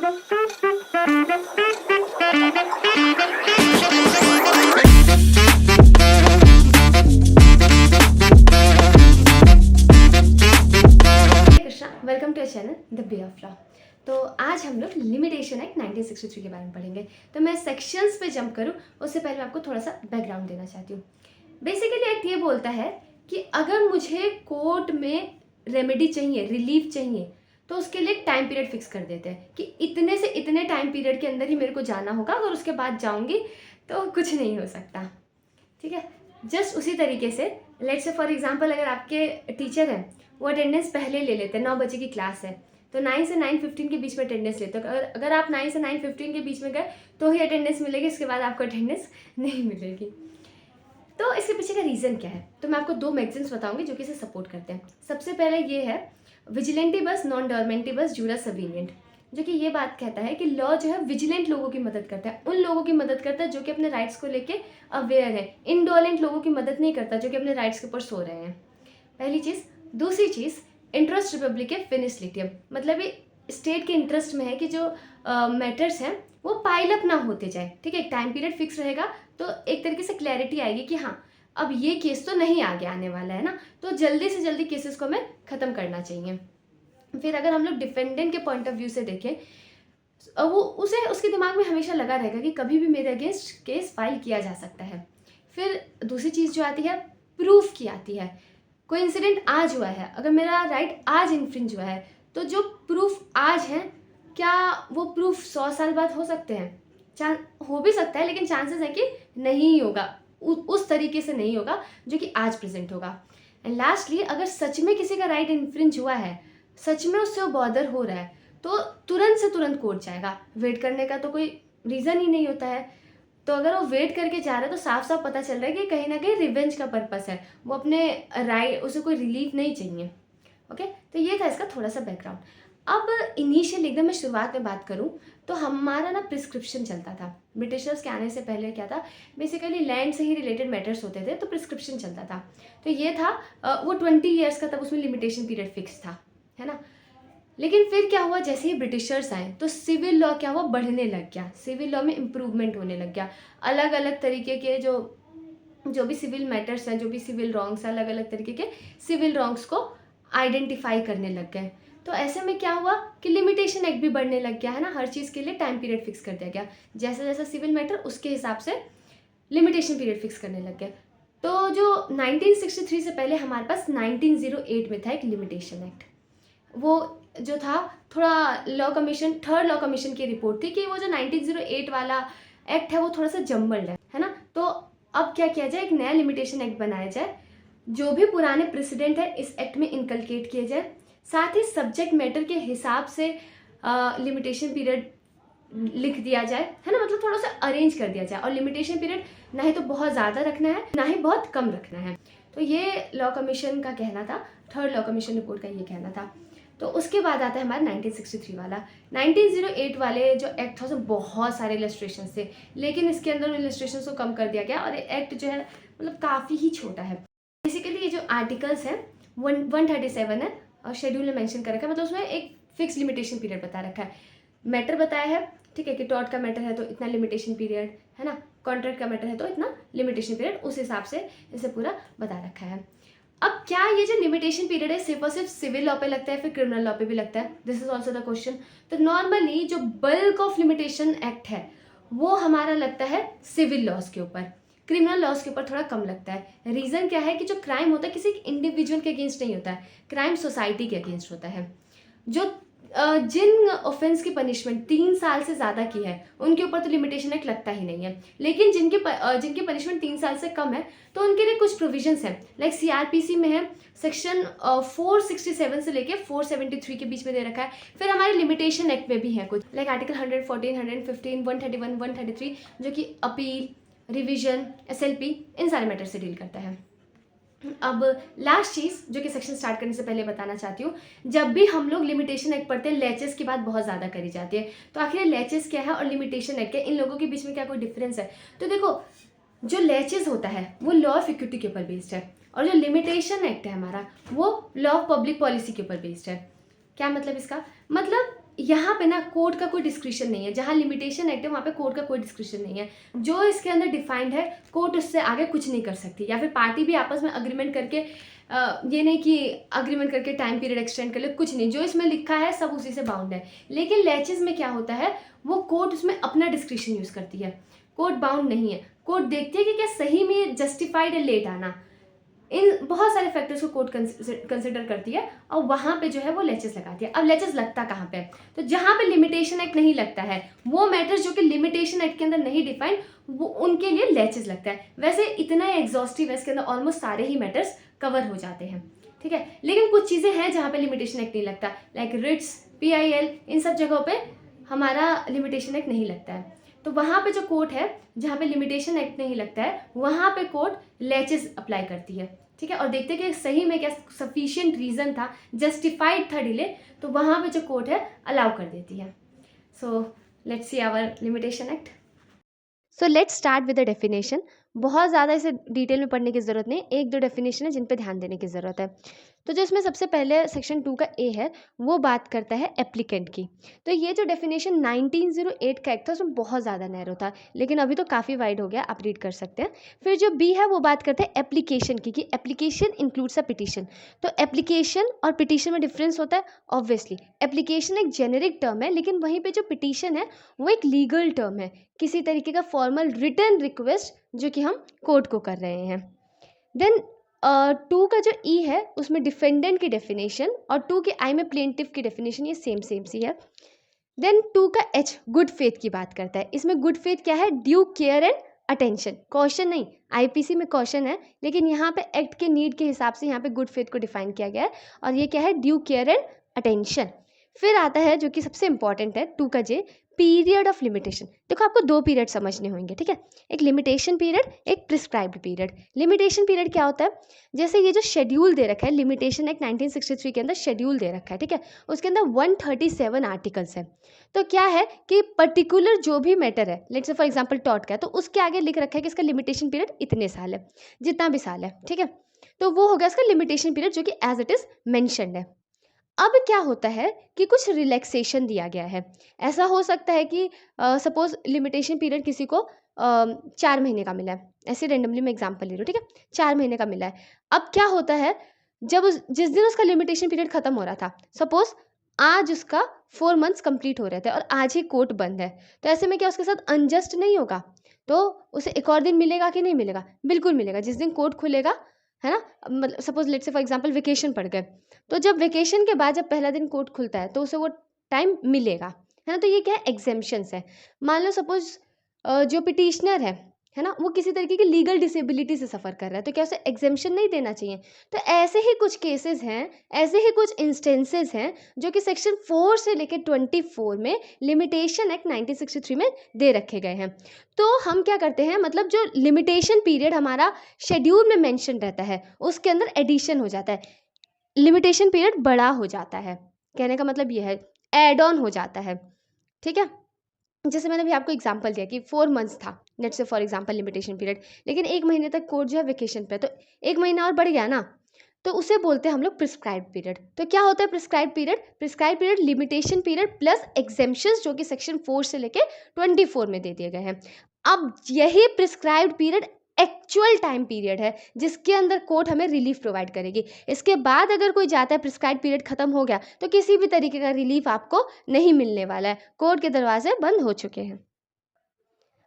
Welcome to channel the bay of law. तो आज हम लोग लिमिटेशन एक्ट 1963 के बारे में पढ़ेंगे। तो मैं सेक्शंस पे जंप करूँ उससे पहले मैं आपको थोड़ा सा बैकग्राउंड देना चाहती हूँ। बेसिकली एक्ट ये बोलता है कि अगर मुझे कोर्ट में रेमेडी चाहिए, रिलीफ चाहिए, तो उसके लिए एक टाइम पीरियड फिक्स कर देते हैं कि इतने से इतने टाइम पीरियड के अंदर ही मेरे को जाना होगा, अगर उसके बाद जाऊँगी तो कुछ नहीं हो सकता। ठीक है, जस्ट उसी तरीके से लेट्स से फॉर एग्जांपल अगर आपके टीचर हैं वो अटेंडेंस पहले ले लेते हैं, 9 बजे की क्लास है तो 9 से 9:15 के बीच में अटेंडेंस लेते हो। अगर आप 9 से 9:15 के बीच में गए तो ही अटेंडेंस मिलेगी, इसके बाद आपको अटेंडेंस नहीं मिलेगी। तो इसके पीछे का रीज़न क्या है, तो मैं आपको 2 मैगजीन्स बताऊंगी जो कि इसे सपोर्ट करते हैं। सबसे पहले ये है विजिलेंटिबस नॉन डोरमेंटिबस जूरा सवीनियंट, जो कि ये बात कहता है कि लॉ जो है विजिलेंट लोगों की मदद करता है, उन लोगों की मदद करता है जो कि अपने राइट्स को लेके अवेयर है। इनडोलेंट लोगों की मदद नहीं करता जो कि अपने राइट्स के ऊपर सो रहे हैं। पहली चीज़। दूसरी चीज़, इंटरेस्ट रिपब्लिक फिनिस लिटियम, मतलब ये स्टेट के इंटरेस्ट में है कि जो मैटर्स हैं वो पाइल अप ना होते जाए। ठीक है, एक टाइम पीरियड फिक्स रहेगा तो एक तरीके से क्लैरिटी आएगी कि हाँ अब ये केस तो नहीं आगे आने वाला है ना, तो जल्दी से जल्दी केसेस को हमें ख़त्म करना चाहिए। फिर अगर हम लोग डिफेंडेंट के पॉइंट ऑफ व्यू से देखें, वो उसके दिमाग में हमेशा लगा रहेगा कि कभी भी मेरे अगेंस्ट केस फाइल किया जा सकता है। फिर दूसरी चीज़ जो आती है प्रूफ की आती है। कोई इंसिडेंट आज हुआ है, अगर मेरा राइट आज इन्फ्रिंज हुआ है तो जो प्रूफ आज है क्या वो प्रूफ 100 साल बाद हो सकते हैं? हो भी सकता है, लेकिन चांसेस है कि नहीं होगा, उस तरीके से नहीं होगा जो कि आज प्रेजेंट होगा। एंड लास्टली, अगर सच में किसी का राइट इन्फ्रिंज हुआ है, सच में उससे वो बॉदर हो रहा है, तो तुरंत से तुरंत कोर्ट जाएगा। वेट करने का तो कोई रीज़न ही नहीं होता है। तो अगर वो वेट करके जा रहा है तो साफ साफ पता चल रहा है कि कहीं ना कहीं रिवेंज का पर्पस है, वो अपने राइट, उसे कोई रिलीफ नहीं चाहिए। ओके, तो ये था इसका थोड़ा सा बैकग्राउंड। अब इनिशियल एकदम मैं शुरुआत में बात करूं तो हमारा ना प्रिस्क्रिप्शन चलता था। ब्रिटिशर्स के आने से पहले क्या था, बेसिकली लैंड से ही रिलेटेड मैटर्स होते थे, तो प्रिस्क्रिप्शन चलता था। तो ये था वो 20 ईयर्स का, तब उसमें लिमिटेशन पीरियड फिक्स था, है ना। लेकिन फिर क्या हुआ, जैसे ही ब्रिटिशर्स आए तो सिविल लॉ क्या हुआ, बढ़ने लग गया। सिविल लॉ में इम्प्रूवमेंट होने लग गया। अलग अलग तरीके के जो भी सिविल मैटर्स हैं, जो भी सिविल रॉन्ग्स हैं, अलग अलग तरीके के सिविल रॉन्ग्स को आइडेंटिफाई करने लग गए। तो ऐसे में क्या हुआ कि लिमिटेशन एक्ट भी बढ़ने लग गया, है ना। हर चीज़ के लिए टाइम पीरियड फिक्स कर दिया गया, जैसा जैसा सिविल मैटर उसके हिसाब से लिमिटेशन पीरियड फिक्स करने लग गए। तो जो 1963 से पहले हमारे पास 1908 में था एक लिमिटेशन एक्ट। वो जो था थोड़ा law commission, third law commission की रिपोर्ट थी कि वो जो 1908 वाला एक्ट है वो थोड़ा सा जम्बल्ड है ना। तो अब क्या किया जाए, एक नया लिमिटेशन एक्ट बनाया जाए, जो भी पुराने प्रेसिडेंट है इस एक्ट में इनकलकेट किए जाए, साथ ही सब्जेक्ट मैटर के हिसाब से लिमिटेशन पीरियड लिख दिया जाए, है ना। मतलब थोड़ा सा अरेंज कर दिया जाए, और लिमिटेशन पीरियड ना ही तो बहुत ज़्यादा रखना है ना ही बहुत कम रखना है। तो ये लॉ कमीशन का कहना था, थर्ड लॉ कमीशन रिपोर्ट का ये कहना था। तो उसके बाद आता है हमारा 1963 वाला। 1908 वाले जो एक्ट था उसमें बहुत सारे इलस्ट्रेशन थे, लेकिन इसके अंदर उन इलस्ट्रेशन को कम कर दिया गया और एक्ट जो है मतलब काफ़ी ही छोटा है। बेसिकली ये जो आर्टिकल्स हैं 137 है और शेड्यूल में मेंशन कर रखा है, मतलब उसमें एक फिक्स लिमिटेशन पीरियड बता रखा है। मैटर बताया है, ठीक है, कि टॉर्ट का मैटर है तो इतना लिमिटेशन पीरियड, है ना। कॉन्ट्रैक्ट का मैटर है तो इतना लिमिटेशन पीरियड, उस हिसाब से इसे पूरा बता रखा है। अब क्या ये जो लिमिटेशन पीरियड है सिर्फ और सिर्फ सिविल लॉ पे लगता है, फिर क्रिमिनल लॉ पे भी लगता है? This is also the question. तो नॉर्मली जो बल्क ऑफ लिमिटेशन एक्ट है वो हमारा लगता है सिविल लॉज के ऊपर, क्रिमिनल लॉज के ऊपर थोड़ा कम लगता है। रीज़न क्या है कि जो क्राइम होता है किसी इंडिविजुअल के अगेंस्ट नहीं होता है, क्राइम सोसाइटी के अगेंस्ट होता है। जो जिन ऑफेंस की पनिशमेंट 3 साल से ज़्यादा की है उनके ऊपर तो लिमिटेशन एक्ट लगता ही नहीं है, लेकिन जिनकी पनिशमेंट 3 साल से कम है तो उनके लिए कुछ प्रोविजंस हैं। लाइक सीआरपीसी में है सेक्शन 467 से लेके 473 के बीच में दे रखा है। फिर हमारे लिमिटेशन एक्ट में भी है कुछ, लाइक आर्टिकल 114, 115, 131, 133 जो कि अपील, रिविजन, एसएलपी इन सारे मैटर से डील करता है। अब लास्ट चीज़ जो कि सेक्शन स्टार्ट करने से पहले बताना चाहती हूँ, जब भी हम लोग लिमिटेशन एक्ट पढ़ते हैं लेचेस की बात बहुत ज़्यादा करी जाती है। तो आखिर लेचेस क्या है और लिमिटेशन एक्ट क्या, इन लोगों के बीच में क्या कोई डिफरेंस है? तो देखो, जो लेचेस होता है वो लॉ ऑफ इक्विटी के ऊपर बेस्ड है, और जो लिमिटेशन एक्ट है हमारा वो लॉ ऑफ पब्लिक पॉलिसी के ऊपर बेस्ड है। क्या मतलब इसका? मतलब यहाँ पे ना कोर्ट का कोई डिस्क्रिप्शन नहीं है, जहाँ लिमिटेशन एक्ट है वहाँ पे कोर्ट का कोई डिस्क्रिप्शन नहीं है। जो इसके अंदर डिफाइंड है कोर्ट उससे आगे कुछ नहीं कर सकती, या फिर पार्टी भी आपस में अग्रीमेंट करके ये नहीं कि अग्रीमेंट करके टाइम पीरियड एक्सटेंड कर ले, कुछ नहीं, जो इसमें लिखा है सब उसी से बाउंड है। लेकिन लैचेस में क्या होता है, वो कोर्ट उसमें अपना डिस्क्रिप्शन यूज़ करती है, कोर्ट बाउंड नहीं है। कोर्ट देखती है कि क्या सही में जस्टिफाइड है लेट आना, इन बहुत सारे फैक्टर्स को कोर्ट कंसिडर करती है और वहाँ पे जो है वो लेचेस लगाती है। अब लेचेस लगता कहाँ पे है, तो जहाँ पे लिमिटेशन एक्ट नहीं लगता है, वो मैटर्स जो कि लिमिटेशन एक्ट के अंदर नहीं डिफाइंड, वो उनके लिए लेचेस लगता है। वैसे इतना एग्जॉस्टिव है, इसके अंदर ऑलमोस्ट सारे ही मैटर्स कवर हो जाते हैं, ठीक है। लेकिन कुछ चीज़ें हैं जहाँ पे लिमिटेशन एक्ट नहीं लगता, लाइक रिट्स, PIL, इन सब जगहों पे हमारा लिमिटेशन एक्ट नहीं लगता है। तो वहाँ पे जो कोर्ट है जहाँ पे लिमिटेशन एक्ट नहीं लगता है, वहाँ पे कोर्ट लेचेस अप्लाई करती है, ठीक है। और देखते हैं कि सही में क्या सफिशिएंट रीज़न था, जस्टिफाइड था डिले, तो वहाँ पे जो कोर्ट है अलाउ कर देती है। So let's see our limitation act. So let's start with the definition. बहुत ज़्यादा इसे डिटेल में पढ़ने की ज़रूरत नहीं, एक दो डेफिनेशन है जिन पे ध्यान देने की ज़रूरत है। तो जो इसमें सबसे पहले सेक्शन 2 का ए है, वो बात करता है एप्लीकेंट की। तो ये जो डेफिनेशन 1908 का एक्ट था उसमें बहुत ज़्यादा नैरो था, लेकिन अभी तो काफ़ी वाइड हो गया, आप रीड कर सकते हैं। फिर जो बी है वो बात करता है एप्लीकेशन की, कि एप्लीकेशन इंक्लूड्स अ पिटीशन। तो एप्लीकेशन और पिटीशन में डिफरेंस होता है ऑब्वियसली। एप्लीकेशन एक जेनेरिक टर्म है, लेकिन वहीं पर जो पिटीशन है वो एक लीगल टर्म है, किसी तरीके का फॉर्मल रिटर्न रिक्वेस्ट जो कि हम कोर्ट को कर रहे हैं। देन 2 का जो ई है उसमें डिफेंडेंट की डेफिनेशन और 2 के आई में प्लेंटिफ की डेफिनेशन ये सेम सी है। देन 2 का एच गुड फेथ की बात करता है। इसमें गुड फेथ क्या है, due care and attention, caution नहीं, IPC में कॉशन है, लेकिन यहाँ पे एक्ट के नीड के हिसाब से यहाँ पे गुड फेथ को डिफाइन किया गया है, और ये क्या है, ड्यू केयर एंड अटेंशन। फिर आता है जो कि सबसे इंपॉर्टेंट है 2 का जे, पीरियड ऑफ लिमिटेशन। देखो आपको 2 पीरियड समझने होंगे, ठीक है, एक लिमिटेशन पीरियड, एक प्रिस्क्राइब्ड पीरियड। लिमिटेशन पीरियड क्या होता है, जैसे ये जो शेड्यूल दे रखा है लिमिटेशन एक्ट 1963 के अंदर शेड्यूल दे रखा है, ठीक है, उसके अंदर 137 आर्टिकल्स है। तो क्या है कि पर्टिकुलर जो भी मैटर है, let's say for example tort का है, तो उसके आगे लिख रखा है कि इसका लिमिटेशन पीरियड इतने साल है, जितना भी साल है, ठीक है, तो वो हो गया इसका लिमिटेशन पीरियड जो कि एज इट इज मेंशन्ड है। अब क्या होता है कि कुछ रिलैक्सेशन दिया गया है। ऐसा हो सकता है कि सपोज लिमिटेशन पीरियड किसी को 4 महीने का मिला है, ऐसे रेंडमली मैं एग्जांपल ले रही हूँ, ठीक है, 4 महीने का मिला है। अब क्या होता है, जब जिस दिन उसका लिमिटेशन पीरियड खत्म हो रहा था, सपोज आज उसका 4 मंथ्स कंप्लीट हो रहे थे और आज ही कोर्ट बंद है, तो ऐसे में क्या उसके साथ अनजस्ट नहीं होगा, तो उसे एक और दिन मिलेगा कि नहीं मिलेगा, बिल्कुल मिलेगा, जिस दिन कोर्ट खुलेगा, है ना। मतलब suppose let's say for example vacation पड़ गए, तो जब वेकेशन के बाद जब पहला दिन कोर्ट खुलता है तो उसे वो टाइम मिलेगा, है ना। तो ये क्या है, एग्जेम्पशंस है। मान लो सपोज जो पिटिशनर है ना, वो किसी तरीके की लीगल डिसेबिलिटी से सफ़र कर रहा है, तो क्या उसे एग्जेम्पशन नहीं देना चाहिए। तो ऐसे ही कुछ केसेस हैं, ऐसे ही कुछ इंस्टेंसेस हैं जो कि सेक्शन 4 से लेकर 24 में लिमिटेशन एक्ट 1963 में दे रखे गए हैं। तो हम क्या करते हैं, मतलब जो लिमिटेशन पीरियड हमारा शेड्यूल में मेंशन रहता है उसके अंदर एडिशन हो जाता है, लिमिटेशन पीरियड बड़ा हो जाता है, कहने का मतलब ये है, ऐड ऑन हो जाता है, ठीक है। जैसे मैंने अभी आपको एग्जांपल दिया कि 4 मंथ्स था, let's say for example limitation period, लेकिन 1 महीने तक कोर्ट जो है वेकेशन पे, तो 1 महीना और बढ़ गया ना, तो उसे बोलते हैं हम लोग प्रिस्क्राइब्ड पीरियड। तो क्या होता है prescribed period, prescribed period limitation period plus exemptions जो कि सेक्शन 4 से लेके 24 में दे दिए गए हैं। अब यही prescribed period actual time period है जिसके अंदर कोर्ट हमें रिलीफ प्रोवाइड करेगी। इसके बाद अगर कोई जाता है, प्रिस्क्राइब्ड पीरियड खत्म हो गया, तो किसी भी तरीके का रिलीफ आपको नहीं मिलने वाला है, कोर्ट के दरवाजे बंद हो चुके हैं।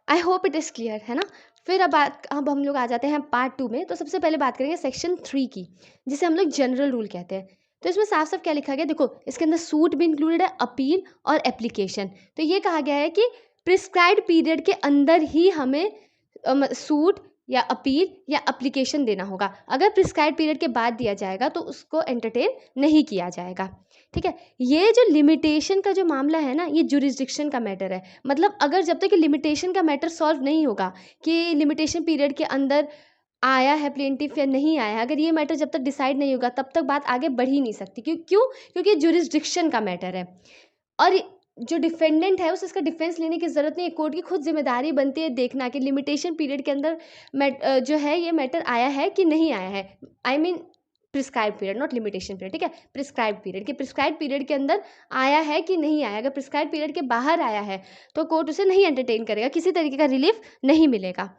I hope it is clear, है ना। फिर अब हम लोग आ जाते हैं पार्ट 2 में। तो सबसे पहले बात करेंगे सेक्शन 3 की, जिसे हम लोग जनरल रूल कहते हैं। तो इसमें साफ साफ क्या लिखा गया, देखो इसके अंदर सूट भी इंक्लूडेड है, अपील और एप्लीकेशन। तो ये कहा गया है कि प्रिस्क्राइब्ड पीरियड के अंदर ही हमें सूट या अपील या एप्लीकेशन देना होगा। अगर प्रिस्क्राइब्ड पीरियड के बाद दिया जाएगा तो उसको एंटरटेन नहीं किया जाएगा, ठीक है। ये जो लिमिटेशन का जो मामला है ना, ये जुरिस्डिक्शन का मैटर है। मतलब अगर जब तक लिमिटेशन का मैटर सॉल्व नहीं होगा कि लिमिटेशन पीरियड के अंदर आया है प्लेंटिफ या नहीं आया है, अगर ये मैटर जब तक डिसाइड नहीं होगा तब तक बात आगे बढ़ ही नहीं सकती। क्यों? क्योंकि जुरिस्डिक्शन का मैटर है और जो डिफेंडेंट है उसे इसका डिफेंस लेने की ज़रूरत नहीं है। कोर्ट की खुद जिम्मेदारी बनती है देखना कि लिमिटेशन पीरियड के अंदर जो है ये मैटर आया है कि नहीं आया है। I mean prescribe period, not limitation period, ठीक है, प्रिस्क्राइब पीरियड, कि प्रिस्क्राइब पीरियड के अंदर आया है कि नहीं आया। अगर प्रिस्क्राइब पीरियड के बाहर आया है तो कोर्ट उसे नहीं एंटरटेन करेगा, किसी तरीके का रिलीफ नहीं मिलेगा।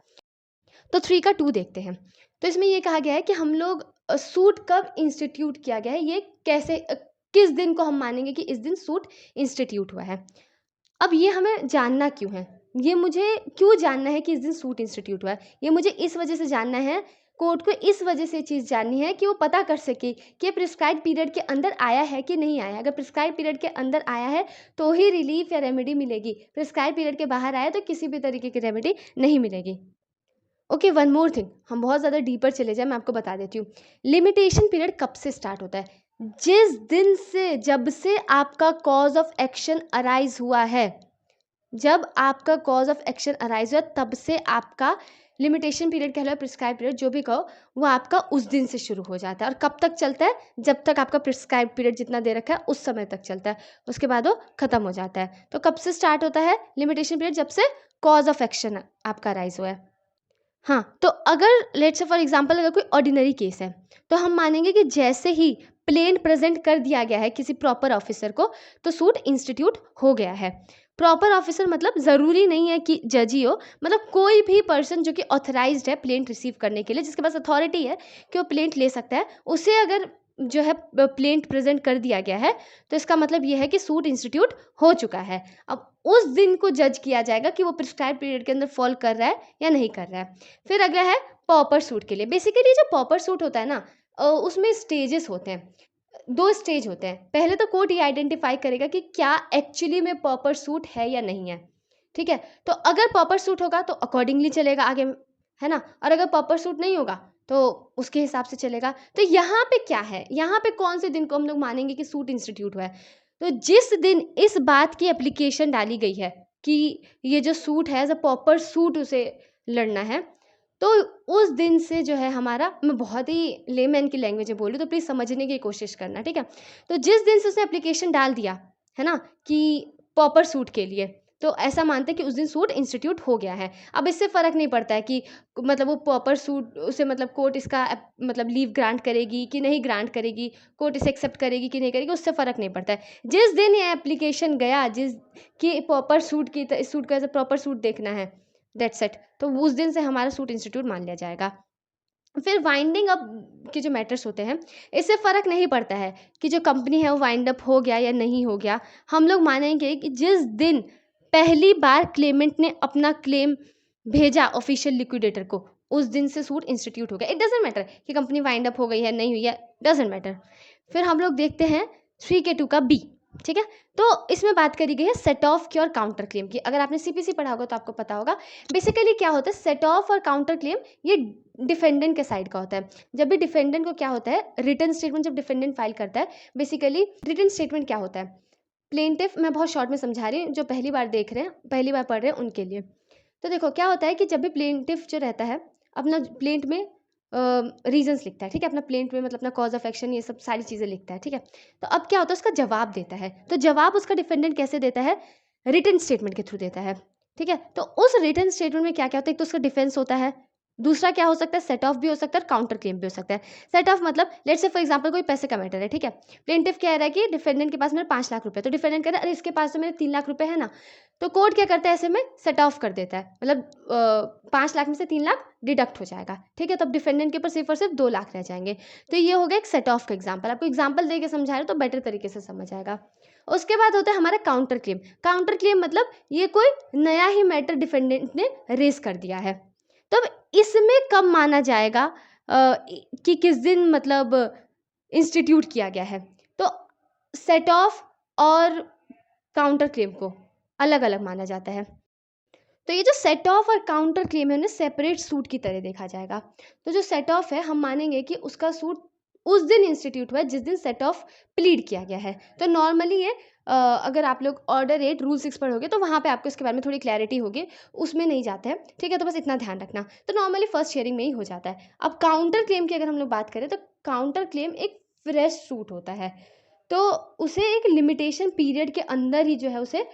तो 3 का 2 देखते हैं। तो इसमें ये कहा गया है कि हम लोग सूट कब इंस्टीट्यूट किया गया है, ये कैसे किस दिन को हम मानेंगे कि इस दिन सूट इंस्टीट्यूट हुआ है। अब ये हमें जानना क्यों है, ये मुझे क्यों जानना है कि इस दिन सूट इंस्टीट्यूट हुआ है, ये मुझे इस वजह से जानना है, कोर्ट को इस वजह से चीज़ जाननी है कि वो पता कर सके कि प्रिस्क्राइब पीरियड के अंदर आया है कि नहीं आया। अगर प्रिस्क्राइब पीरियड के अंदर आया है तो ही रिलीफ या रेमेडी मिलेगी, प्रिस्क्राइब पीरियड के बाहर आया तो किसी भी तरीके की रेमेडी नहीं मिलेगी। ओके, वन मोर थिंग, हम बहुत ज़्यादा डीपर चले जाए, मैं आपको बता देती हूँ। लिमिटेशन पीरियड कब से स्टार्ट होता है? जिस दिन से, जब से आपका कॉज ऑफ एक्शन अराइज हुआ है, जब आपका कॉज ऑफ एक्शन अराइज हुआ तब से आपका लिमिटेशन पीरियड कह लो, प्रिस्क्राइब पीरियड जो भी कहो, वो आपका उस दिन से शुरू हो जाता है। और कब तक चलता है? जब तक आपका प्रिस्क्राइब पीरियड जितना दे रखा है उस समय तक चलता है, उसके बाद वो खत्म हो जाता है। तो कब से स्टार्ट होता है लिमिटेशन पीरियड? जब से कॉज ऑफ एक्शन आपका अराइज हुआ है। हाँ, तो अगर लेट्स से फॉर एग्जांपल अगर कोई ऑर्डिनरी केस है तो हम मानेंगे कि जैसे ही प्लेन प्रेजेंट कर दिया गया है किसी प्रॉपर ऑफिसर को तो सूट इंस्टीट्यूट हो गया है। प्रॉपर ऑफिसर मतलब ज़रूरी नहीं है कि जज ही हो, मतलब कोई भी पर्सन जो कि ऑथराइज्ड है प्लेंट रिसीव करने के लिए, जिसके पास अथॉरिटी है कि वो प्लेंट ले सकता है, उसे अगर जो है प्लेंट प्रेजेंट कर दिया गया है तो इसका मतलब ये है कि सूट इंस्टीट्यूट हो चुका है। अब उस दिन को जज किया जाएगा कि वो प्रिस्क्राइब पीरियड के अंदर फॉल कर रहा है या नहीं कर रहा है। फिर अगला है पॉपर सूट के लिए। बेसिकली जो पॉपर सूट होता है ना, उसमें स्टेजेस होते हैं, 2 स्टेज होते हैं। पहले तो कोर्ट ये आइडेंटिफाई करेगा कि क्या एक्चुअली में पॉपर सूट है या नहीं है, ठीक है। तो अगर पॉपर सूट होगा तो अकॉर्डिंगली चलेगा आगे, है ना, और अगर पॉपर सूट नहीं होगा तो उसके हिसाब से चलेगा। तो यहाँ पे क्या है, यहाँ पे कौन से दिन को हम लोग मानेंगे कि सूट इंस्टीट्यूट हुआ है? तो जिस दिन इस बात की एप्लीकेशन डाली गई है कि ये जो सूट है एज अ प्रॉपर सूट उसे लड़ना है, तो उस दिन से जो है हमारा, मैं बहुत ही लेमैन की लैंग्वेज में बोलूँ तो प्लीज़ समझने की कोशिश करना, ठीक है। तो जिस दिन से उसने एप्लीकेशन डाल दिया है ना कि प्रॉपर सूट के लिए, तो ऐसा मानते हैं कि उस दिन सूट इंस्टीट्यूट हो गया है। अब इससे फ़र्क नहीं पड़ता है कि मतलब वो प्रॉपर सूट उसे, मतलब कोर्ट इसका मतलब लीव ग्रांट करेगी कि नहीं ग्रांट करेगी, कोर्ट इसे एक्सेप्ट करेगी कि नहीं करेगी, उससे फ़र्क नहीं पड़ता है। जिस दिन ये एप्लीकेशन गया, जिस कि प्रॉपर सूट की सूट को एज अ प्रॉपर सूट देखना है, दैट्स इट, तो उस दिन से हमारा सूट इंस्टीट्यूट मान लिया जाएगा। फिर वाइंडिंग अप के जो मैटर्स होते हैं, इससे फ़र्क नहीं पड़ता है कि जो कंपनी है वो वाइंड अप हो गया या नहीं हो गया। हम लोग मानेंगे कि जिस दिन पहली बार क्लेमेंट ने अपना क्लेम भेजा ऑफिशियल लिक्विडेटर को, उस दिन से सूट इंस्टीट्यूट हो गया। इट डज़न्ट मैटर कि कंपनी वाइंड अप हो गई है, नहीं हुई है, डज़न्ट मैटर। फिर हम लोग देखते हैं 3K2 का बी, ठीक है। तो इसमें बात करी गई है सेट ऑफ की और काउंटर क्लेम की। अगर आपने CPC पढ़ा होगा तो आपको पता होगा बेसिकली क्या होता है सेट ऑफ और काउंटर क्लेम। ये डिफेंडेंट के साइड का होता है। जब भी डिफेंडेंट को क्या होता है, रिटन स्टेटमेंट जब डिफेंडेंट फाइल करता है, बेसिकली रिटन स्टेटमेंट क्या होता है, प्लेंटिफ, मैं बहुत शॉर्ट में समझा रही हूँ, जो पहली बार देख रहे हैं, पहली बार पढ़ रहे हैं उनके लिए। तो देखो क्या होता है कि जब भी प्लेंटिफ जो रहता है अपना प्लेंट में रीजंस लिखता है, ठीक है, अपना प्लेंट में मतलब अपना कॉज ऑफ एक्शन ये सब सारी चीज़ें लिखता है, ठीक है। तो अब क्या होता है, उसका जवाब देता है। तो जवाब उसका डिफेंडेंट कैसे देता है, रिटन स्टेटमेंट के थ्रू देता है, ठीक है। तो उस रिटन स्टेटमेंट में क्या क्या होता है, एक तो उसका डिफेंस होता है, दूसरा क्या हो सकता है, सेट ऑफ भी हो सकता है, काउंटर क्लेम भी हो सकता है। सेट ऑफ मतलब लेट्स से फॉर एग्जांपल कोई पैसे का मैटर है, ठीक है। प्लेंटिफ कह रहा है कि डिफेंडेंट के पास मेरे 5 लाख रुपए, तो डिफेंडेंट कह रहा है अरे इसके पास तो मेरे 3 लाख रुपए है ना, तो कोर्ट क्या करता है, ऐसे में सेट ऑफ कर देता है, मतलब 5 लाख में से 3 लाख डिडक्ट हो जाएगा, ठीक है। तो अब डिफेंडेंट के ऊपर सिर्फ और सिर्फ 2 लाख रह जाएंगे। तो ये हो गया एक सेट ऑफ का एग्जाम्पल। आपको एग्जाम्पल दे के समझा रहे हो तो बेटर तरीके से समझ आएगा। उसके बाद होता है हमारा काउंटर क्लेम। काउंटर क्लेम मतलब ये कोई नया ही मैटर डिफेंडेंट ने रेज कर दिया है। तो अब इसमें कब माना जाएगा कि किस दिन मतलब इंस्टीट्यूट किया गया है, तो सेट ऑफ और काउंटर क्लेम को अलग अलग माना जाता है। तो ये जो सेट ऑफ और काउंटर क्लेम है उन्हें सेपरेट सूट की तरह देखा जाएगा। तो जो सेट ऑफ है हम मानेंगे कि उसका सूट उस दिन इंस्टीट्यूट हुआ है जिस दिन सेट ऑफ प्लीड किया गया है। तो नॉर्मली ये अगर आप लोग ऑर्डर 8 रूल 6 पढ़ोगे तो वहाँ पे आपको इसके बारे में थोड़ी क्लैरिटी होगी, उसमें नहीं जाते हैं, ठीक है। तो बस इतना ध्यान रखना। तो नॉर्मली फर्स्ट हियरिंग में ही हो जाता है। अब काउंटर क्लेम की अगर हम लोग बात करें तो काउंटर क्लेम एक फ्रेश सूट होता है, तो उसे एक लिमिटेशन पीरियड के अंदर ही जो है उसे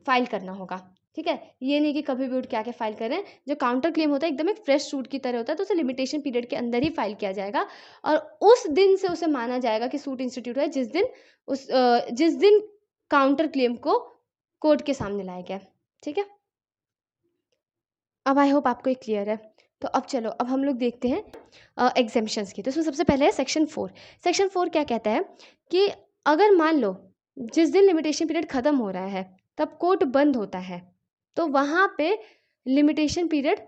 फाइल करना होगा, ठीक है। ये नहीं कि कभी भी उठ के आके फाइल करें। जो काउंटर क्लेम होता है एकदम एक फ्रेश सूट की तरह होता है, तो उसे लिमिटेशन पीरियड के अंदर ही फाइल किया जाएगा और उस दिन से उसे माना जाएगा कि सूट इंस्टीट्यूट है जिस दिन काउंटर क्लेम को कोर्ट के सामने लाया गया, ठीक है। अब आई होप आपको ये क्लियर है। तो अब चलो, अब हम लोग देखते हैं एग्जेम्पशंस की। तो इसमें सबसे पहले है सेक्शन 4। सेक्शन 4 क्या कहता है कि अगर मान लो जिस दिन लिमिटेशन पीरियड ख़त्म हो रहा है तब कोर्ट बंद होता है, तो वहाँ पे लिमिटेशन पीरियड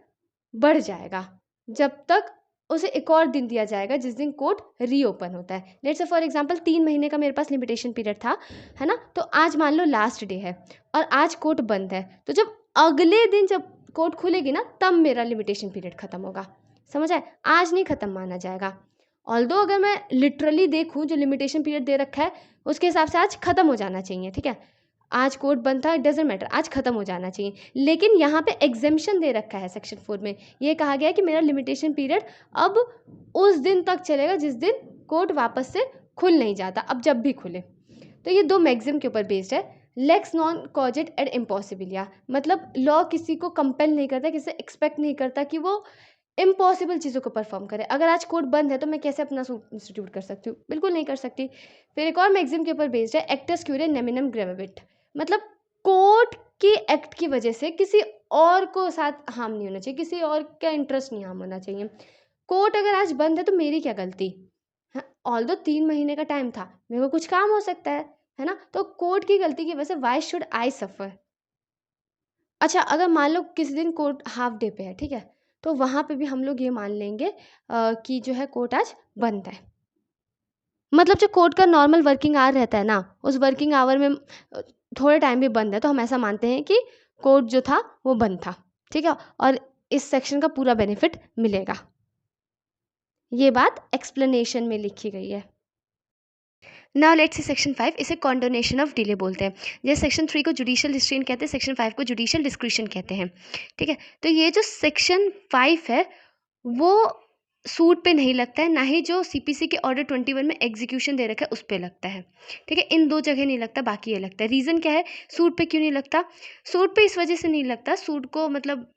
बढ़ जाएगा जब तक उसे एक और दिन दिया जाएगा जिस दिन कोर्ट रीओपन होता है। लेट्स से फॉर एग्जांपल 3 महीने का मेरे पास लिमिटेशन पीरियड था, है ना। तो आज मान लो लास्ट डे है और आज कोर्ट बंद है, तो जब अगले दिन जब कोर्ट खुलेगी ना तब मेरा लिमिटेशन पीरियड ख़त्म होगा, समझ आए। आज नहीं ख़त्म माना जाएगा। ऑल्दो अगर मैं लिटरली देखूँ जो लिमिटेशन पीरियड दे रखा है उसके हिसाब से आज ख़त्म हो जाना चाहिए, ठीक है। आज कोर्ट बंद था, इट डजेंट मैटर, आज ख़त्म हो जाना चाहिए। लेकिन यहाँ पे एग्जेम्पशन दे रखा है सेक्शन 4 में। ये कहा गया है कि मेरा लिमिटेशन पीरियड अब उस दिन तक चलेगा जिस दिन कोर्ट वापस से खुल नहीं जाता, अब जब भी खुले। तो ये 2 मैक्सिम के ऊपर बेस्ड है। लेक्स नॉन कॉजेट एड इम्पॉसिबिलिया, मतलब लॉ किसी को कंपेल नहीं करता, किसी एक्सपेक्ट नहीं करता कि वो इम्पॉसिबल चीज़ों को परफॉर्म करे। अगर आज कोर्ट बंद है तो मैं कैसे अपना सूट इंस्टीट्यूट कर सकती हूँ? बिल्कुल नहीं कर सकती। फिर एक और मैक्सिम के ऊपर बेस्ड है, एक्टस क्यूरे नेमिनम ग्रेविट, मतलब कोर्ट के एक्ट की वजह से किसी और को साथ हार्म नहीं होना चाहिए, किसी और का इंटरेस्ट नहीं हार्म होना चाहिए। कोर्ट अगर आज बंद है तो मेरी क्या गलती? हाँ, ऑल्दो 3 महीने का टाइम था, मेरे को कुछ काम हो सकता है ना। तो कोर्ट की गलती की वजह से व्हाई शुड आई सफ़र? अच्छा, अगर मान लो किसी दिन कोर्ट हाफ डे पे है, ठीक है, तो वहाँ पे भी हम लोग ये मान लेंगे कि जो है कोर्ट आज बंद है। मतलब जो कोर्ट का नॉर्मल वर्किंग आवर रहता है ना, उस वर्किंग आवर में थोड़े टाइम भी बंद है, तो हम ऐसा मानते हैं कि कोर्ट जो था वो बंद था, ठीक है। और इस सेक्शन का पूरा बेनिफिट मिलेगा। ये बात एक्सप्लेनेशन में लिखी गई है। नाउ लेट्स सी सेक्शन 5, इसे कॉन्डोनेशन ऑफ डिले बोलते हैं। जैसे सेक्शन 3 को जुडिशियल रिस्ट्रेन कहते हैं, सेक्शन 5 को जुडिशियल डिस्क्रिशन कहते हैं, ठीक है। तो ये जो सेक्शन 5 है वो सूट पे नहीं लगता है, ना ही जो सीपीसी के ऑर्डर 21 में एग्जीक्यूशन दे रखा है उस पे लगता है, ठीक है। इन 2 जगह नहीं लगता, बाकी ये लगता है। रीज़न क्या है सूट पे क्यों नहीं लगता? सूट पे इस वजह से नहीं लगता, सूट को मतलब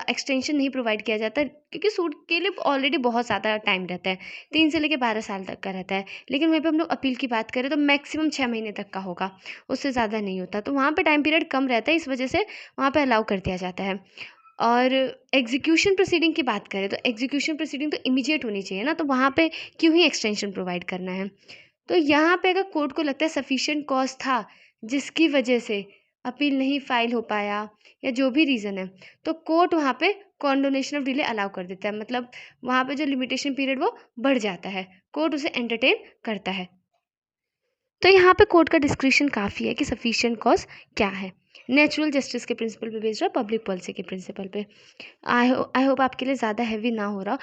एक्सटेंशन नहीं प्रोवाइड किया जाता क्योंकि सूट के लिए ऑलरेडी बहुत ज़्यादा टाइम रहता है, 3 से लेकर 12 साल तक का रहता है। लेकिन वहीं पे हम लोग अपील की बात करें तो मैक्सिमम 6 महीने तक का होगा, उससे ज़्यादा नहीं होता। तो वहाँ पे टाइम पीरियड कम रहता है, इस वजह से वहाँ पे अलाउ कर दिया जाता है। और एग्जीक्यूशन प्रोसीडिंग की बात करें तो एग्जीक्यूशन प्रोसीडिंग तो इमीडिएट होनी चाहिए ना, तो वहाँ पे क्यों ही एक्सटेंशन प्रोवाइड करना है? तो यहाँ पे अगर कोर्ट को लगता है सफिशिएंट कॉज था जिसकी वजह से अपील नहीं फाइल हो पाया या जो भी रीज़न है, तो कोर्ट वहाँ पे कॉन्डोनेशन ऑफ डिले अलाउ कर देता है। मतलब वहाँ पे जो लिमिटेशन पीरियड वो बढ़ जाता है, कोर्ट उसे एंटरटेन करता है। तो यहाँ पे कोर्ट का डिस्क्रिशन काफ़ी है कि सफिशिएंट कॉज क्या है। नेचुरल जस्टिस के प्रिंसिपल पे बेस्ड है, पब्लिक पॉलिसी के प्रिंसिपल पे। आई होप आपके लिए ज़्यादा हैवी ना हो रहा।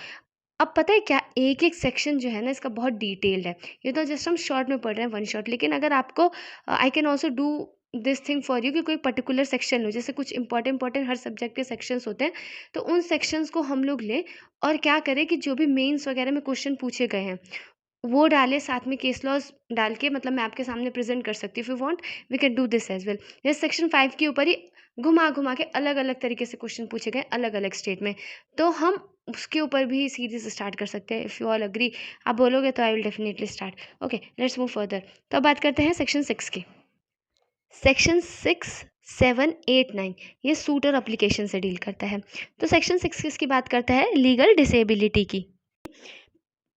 अब पता है क्या, एक एक सेक्शन जो है ना इसका बहुत डिटेल्ड है। ये तो जस्ट हम शॉर्ट में पढ़ रहे हैं, वन शॉट। लेकिन अगर आपको I can also do this thing for you कि कोई पर्टिकुलर सेक्शन हो, जैसे कुछ इंपॉर्टेंट हर सब्जेक्ट के सेक्शंस होते हैं, तो उन सेक्शंस को हम लोग लें और क्या करें कि जो भी मेंस वगैरह में क्वेश्चन पूछे गए हैं वो डालें, साथ में केस लॉज डाल के, मतलब मैं आपके सामने प्रेजेंट कर सकती हूँ। If you want we can do this as well. जैसे सेक्शन 5 के ऊपर ही घुमा घुमा के अलग अलग तरीके से क्वेश्चन पूछे गए अलग अलग स्टेट में, तो हम उसके ऊपर भी सीरीज स्टार्ट कर सकते हैं। इफ़ यू ऑल अग्री, आप बोलोगे तो आई will definitely start. Okay, let's move further. तो अब बात करते हैं सेक्शन 6 की। सेक्शन 6, 7, 8, 9 ये सूट और अप्लीकेशन से डील करता है। तो सेक्शन 6 किसकी बात करता है? लीगल डिसेबिलिटी की।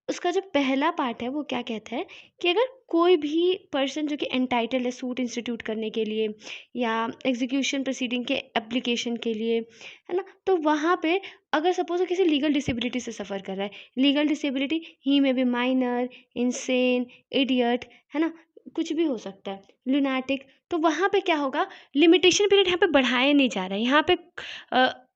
उसका जो पहला पार्ट है वो क्या कहता है कि अगर कोई भी पर्सन जो कि एंटाइटल्ड है सूट इंस्टीट्यूट करने के लिए या एग्जीक्यूशन प्रोसीडिंग के एप्लीकेशन के लिए, है ना, तो वहाँ पे अगर सपोज किसी लीगल डिसेबिलिटी से सफ़र कर रहा है, लीगल डिसेबिलिटी ही में भी माइनर, इंसेन, इडियट, है ना, कुछ भी हो सकता है, लुनाटिक, तो वहाँ पे क्या होगा, लिमिटेशन पीरियड यहाँ पे बढ़ाया नहीं जा रहा है। यहाँ पे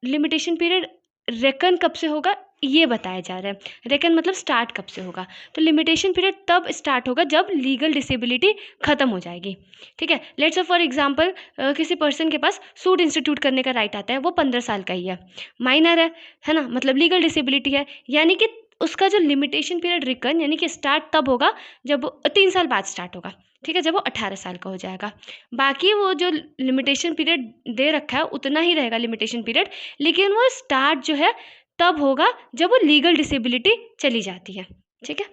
लिमिटेशन पीरियड रेकन कब से होगा ये बताया जा रहा है। रेकन मतलब स्टार्ट कब से होगा, तो लिमिटेशन पीरियड तब स्टार्ट होगा जब लीगल डिसेबिलिटी ख़त्म हो जाएगी, ठीक है। लेट्स से फॉर एग्जांपल किसी पर्सन के पास सूट इंस्टीट्यूट करने का राइट आता है, वो 15 साल का ही है, माइनर है ना, मतलब लीगल डिसेबिलिटी है, यानी कि उसका जो लिमिटेशन पीरियड रिकन यानी कि स्टार्ट तब होगा जब 3 साल बाद स्टार्ट होगा, ठीक है, जब वो 18 साल का हो जाएगा। बाकी वो जो लिमिटेशन पीरियड दे रखा है उतना ही रहेगा लिमिटेशन पीरियड, लेकिन वो स्टार्ट जो है तब होगा जब वो लीगल डिसेबिलिटी चली जाती है। ठीक है,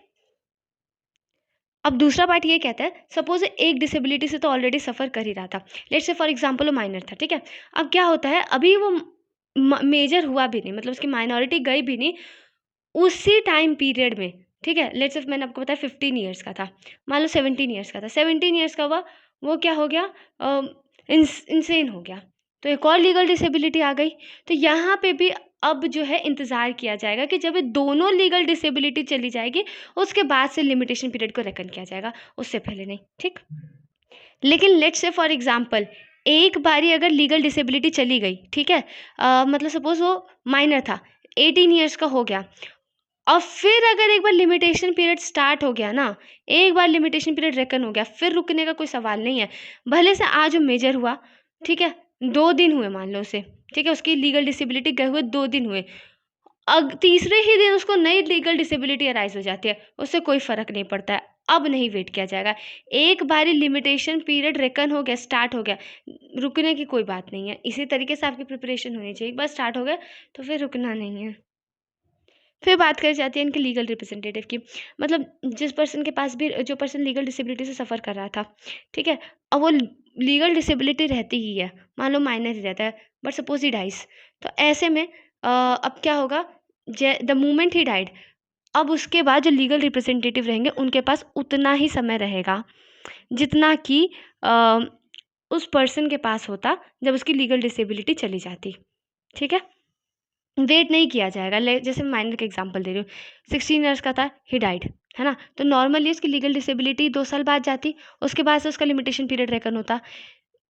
अब दूसरा पार्ट ये कहता है, सपोज एक डिसेबिलिटी से तो ऑलरेडी सफ़र कर ही रहा था, लेट्स से फॉर एग्जांपल वो माइनर था। ठीक है, अब क्या होता है, अभी वो मेजर हुआ भी नहीं, मतलब उसकी माइनॉरिटी गई भी नहीं उसी टाइम पीरियड में। ठीक है, लेट्स से मैंने आपको बताया 15 ईयर्स का था, मान लो 17 ईयर्स का था, 17 ईयर्स का हुआ, वो क्या हो गया, इंसेन हो गया, तो एक और लीगल डिसेबिलिटी आ गई। तो यहाँ पे भी अब जो है इंतज़ार किया जाएगा कि जब ये दोनों लीगल डिसेबिलिटी चली जाएगी उसके बाद से लिमिटेशन पीरियड को रेकन किया जाएगा, उससे पहले नहीं। ठीक, लेकिन लेट्स से फॉर एग्जांपल एक बारी अगर लीगल डिसेबिलिटी चली गई, ठीक है, मतलब सपोज वो माइनर था, 18 ईयर्स का हो गया, और फिर अगर एक बार लिमिटेशन पीरियड स्टार्ट हो गया ना, एक बार लिमिटेशन पीरियड रेकन हो गया, फिर रुकने का कोई सवाल नहीं है। भले से आज वो मेजर हुआ, ठीक है, 2 दिन हुए मान लो उसे, ठीक है, उसकी लीगल डिसेबिलिटी गए हुए 2 दिन हुए, तीसरे ही दिन उसको नई लीगल डिसेबिलिटी अराइज हो जाती है, उससे कोई फ़र्क नहीं पड़ता है, अब नहीं वेट किया जाएगा। एक बारी लिमिटेशन पीरियड रेकन हो गया, स्टार्ट हो गया, रुकने की कोई बात नहीं है। इसी तरीके से आपकी प्रिपरेशन होनी चाहिए, एक बार स्टार्ट हो गया तो फिर रुकना नहीं है। फिर बात करी जाती है इनके लीगल रिप्रेजेंटेटिव की, मतलब जिस पर्सन के पास भी, जो पर्सन लीगल डिसेबिलिटी से सफ़र कर रहा था, ठीक है, अब वो लीगल डिसेबिलिटी रहती ही है, मान लो माइनर ही रहता है, बट सपोज ही डाइस, तो ऐसे में अब क्या होगा, द मोमेंट ही डाइड, अब उसके बाद जो लीगल रिप्रेजेंटेटिव रहेंगे उनके पास उतना ही समय रहेगा जितना कि अ, उस पर्सन के पास होता जब उसकी लीगल डिसेबिलिटी चली जाती। ठीक है, वेट नहीं किया जाएगा। जैसे मैं माइनर का एग्जांपल दे रही हूँ, 16 ईयर्स का था, ही डाइड, है ना, तो नॉर्मली उसकी लीगल डिसेबिलिटी 2 साल बाद जाती, उसके बाद से उसका लिमिटेशन पीरियड रेकन होता।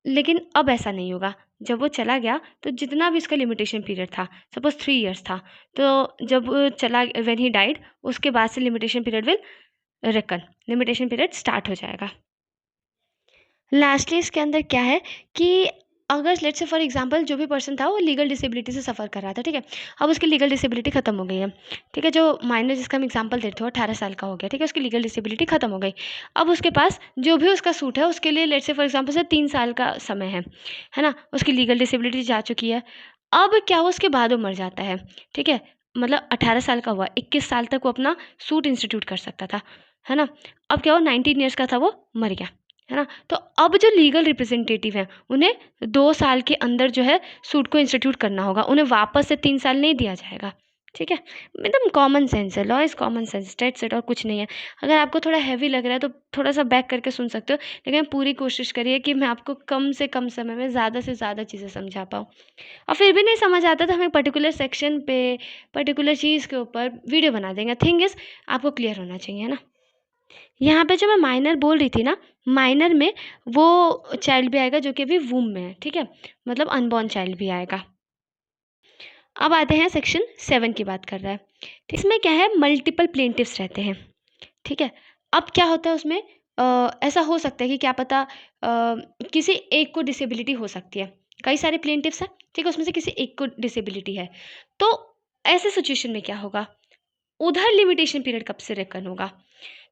लेकिन अब ऐसा नहीं होगा, जब वो चला गया तो जितना भी उसका लिमिटेशन पीरियड था, सपोज 3 ईयर्स था, तो जब वो चला, व्हेन ही डाइड, उसके बाद से limitation period will reckon, limitation period start हो जाएगा। लास्टली इसके अंदर क्या है कि अगर लेट्स से फॉर एग्जांपल जो भी पर्सन था वो लीगल डिसेबिलिटी से सफ़र कर रहा था, ठीक है, अब उसकी लीगल डिसेबिलिटी खत्म हो गई है, ठीक है, जो माइनर जिसका हम एग्जांपल देते हो 18 साल का हो गया, ठीक है, उसकी लीगल डिसेबिलिटी खत्म हो गई। अब उसके पास जो भी उसका सूट है उसके लिए लेट्स से फॉर एग्जांपल से 3 साल का समय है ना, उसकी लीगल डिसेबिलिटी जा चुकी है। अब क्या हुआ, उसके बाद वो मर जाता है, ठीक है, मतलब 18 साल का हुआ, 21 साल तक वो अपना सूट इंस्टीट्यूट कर सकता था, है ना, अब क्या हुआ, 19 ईयर्स का था, वो मर गया, है ना, तो अब जो लीगल रिप्रेजेंटेटिव हैं उन्हें 2 साल के अंदर जो है सूट को इंस्टीट्यूट करना होगा, उन्हें वापस से 3 साल नहीं दिया जाएगा। ठीक है, एकदम कॉमन सेंस है, law is common sense, state set और कुछ नहीं है। अगर आपको थोड़ा हैवी लग रहा है तो थोड़ा सा बैक करके सुन सकते हो, लेकिन पूरी कोशिश करिए कि मैं आपको कम से कम समय में ज़्यादा से ज़्यादा चीज़ें समझा पाऊँ। और फिर भी नहीं समझ आता तो हम एक पर्टिकुलर सेक्शन पे, पर्टिकुलर चीज़ के ऊपर वीडियो बना देंगे। थिंग इज़ आपको क्लियर होना चाहिए, है ना। यहाँ पे जो मैं माइनर बोल रही थी ना, माइनर में वो चाइल्ड भी आएगा जो कि अभी वूम में है, ठीक है, मतलब अनबॉर्न चाइल्ड भी आएगा। अब आते हैं सेक्शन 7 की बात कर रहा है, तो इसमें क्या है, मल्टीपल प्लेंटिफ्स रहते हैं, ठीक है। अब क्या होता है उसमें, ऐसा हो सकता है कि क्या पता किसी एक को डिसेबिलिटी हो सकती है, कई सारे प्लेंटिफ्स हैं, ठीक है, उसमें से किसी एक को डिसेबिलिटी है, तो ऐसे सिचुएशन में क्या होगा, उधर लिमिटेशन पीरियड कब से रेकन होगा।